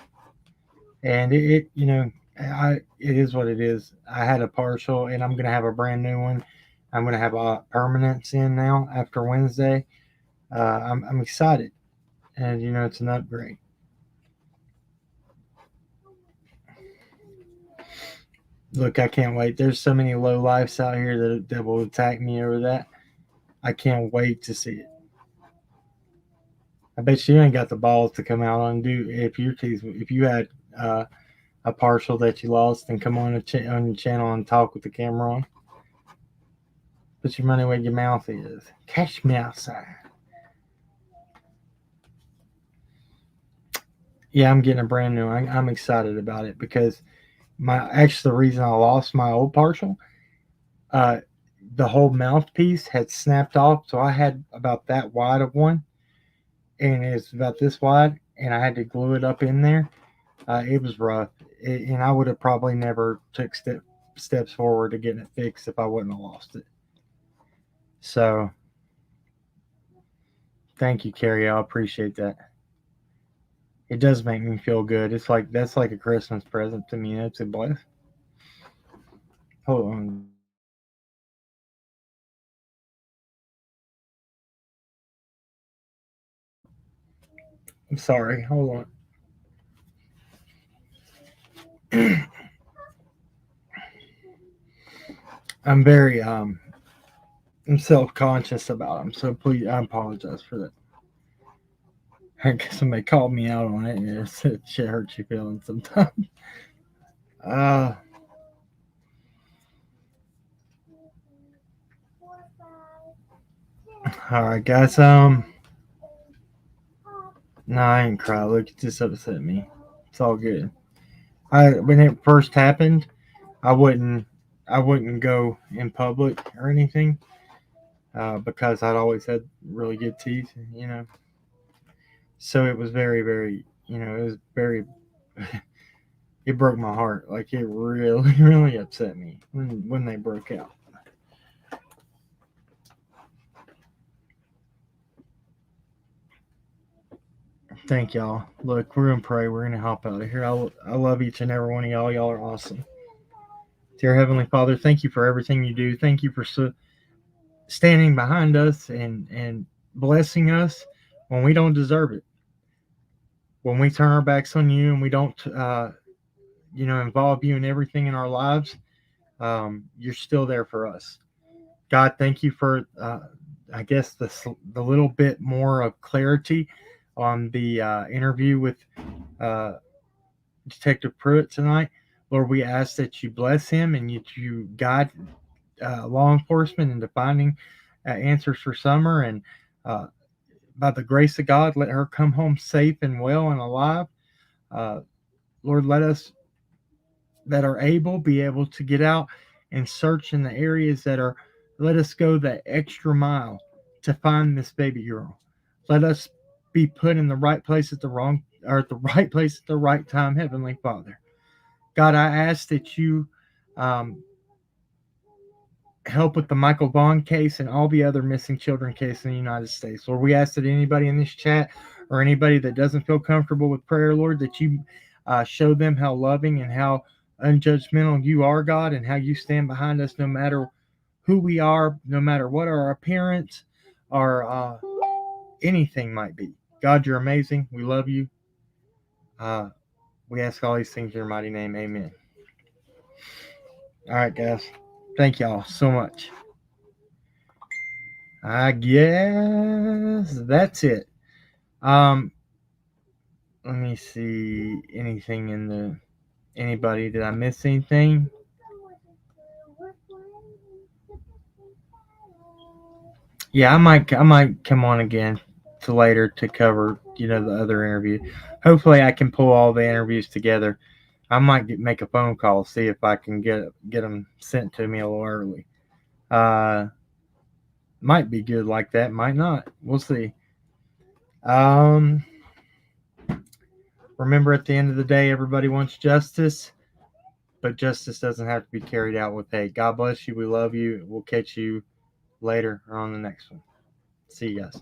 and it is what it is. I had a partial, and I'm gonna have a brand new one. I'm gonna have a permanence in now after Wednesday. I'm excited, and it's an upgrade. Look, I can't wait. There's so many low lifes out here that will attack me over that. I can't wait to see it. I bet you ain't got the balls to come out and do if you had a partial that you lost and come on your channel and talk with the camera on. Put your money where your mouth is. Catch me outside. Yeah, I'm getting a brand new. I'm excited about it because the reason I lost my old partial, the whole mouthpiece had snapped off, so I had about that wide of one, and it's about this wide, and I had to glue it up in there. It was rough, and I would have probably never took steps forward to getting it fixed if I wouldn't have lost it. So, thank you, Carrie. I appreciate that. It does make me feel good. That's like a Christmas present to me. It's a blessing. Hold on. I'm sorry. Hold on. I'm very I'm self-conscious about them, so please, I apologize for that. I guess somebody called me out on it, and it said shit hurts your feelings sometimes. All right, guys. No, I ain't cry. Look, it just upset me. It's all good. When it first happened, I wouldn't go in public or anything, because I'd always had really good teeth, So it was very, very, it was very. It broke my heart. Like, it really, really upset me when they broke out. Thank y'all. Look, we're gonna pray. We're gonna hop out of here. I love each and every one of y'all. Y'all are awesome. Dear Heavenly Father, thank you for everything you do. Thank you for standing behind us and blessing us when we don't deserve it. When we turn our backs on you and we don't, involve you in everything in our lives, you're still there for us. God, thank you for, I guess, the little bit more of clarity on the interview with Detective Pruitt tonight. Lord, we ask that you bless him and you guide law enforcement into finding answers for Summer. And by the grace of God, let her come home safe and well and alive. Lord, let us that are able be able to get out and search in the areas that are. Let us go that extra mile to find this baby girl. Let us be put in the right place at the right place at the right time, Heavenly Father. God, I ask that you help with the Michael Vaughn case and all the other missing children cases in the United States. Lord, we ask that anybody in this chat or anybody that doesn't feel comfortable with prayer, Lord, that you show them how loving and how unjudgmental you are, God, and how you stand behind us no matter who we are, no matter what our appearance or anything might be. God, you're amazing. We love you. We ask all these things in your mighty name. Amen. All right, guys. Thank y'all so much. I guess that's it. Let me see. Anything in the anybody? Did I miss anything? Yeah, I might come on again to later to cover, the other interview. Hopefully I can pull all the interviews together. I might make a phone call, see if I can get them sent to me a little early. Might be good like that, might not. We'll see. Remember, at the end of the day, everybody wants justice, but justice doesn't have to be carried out with hate. God bless you. We love you. We'll catch you later or on the next one. See you guys.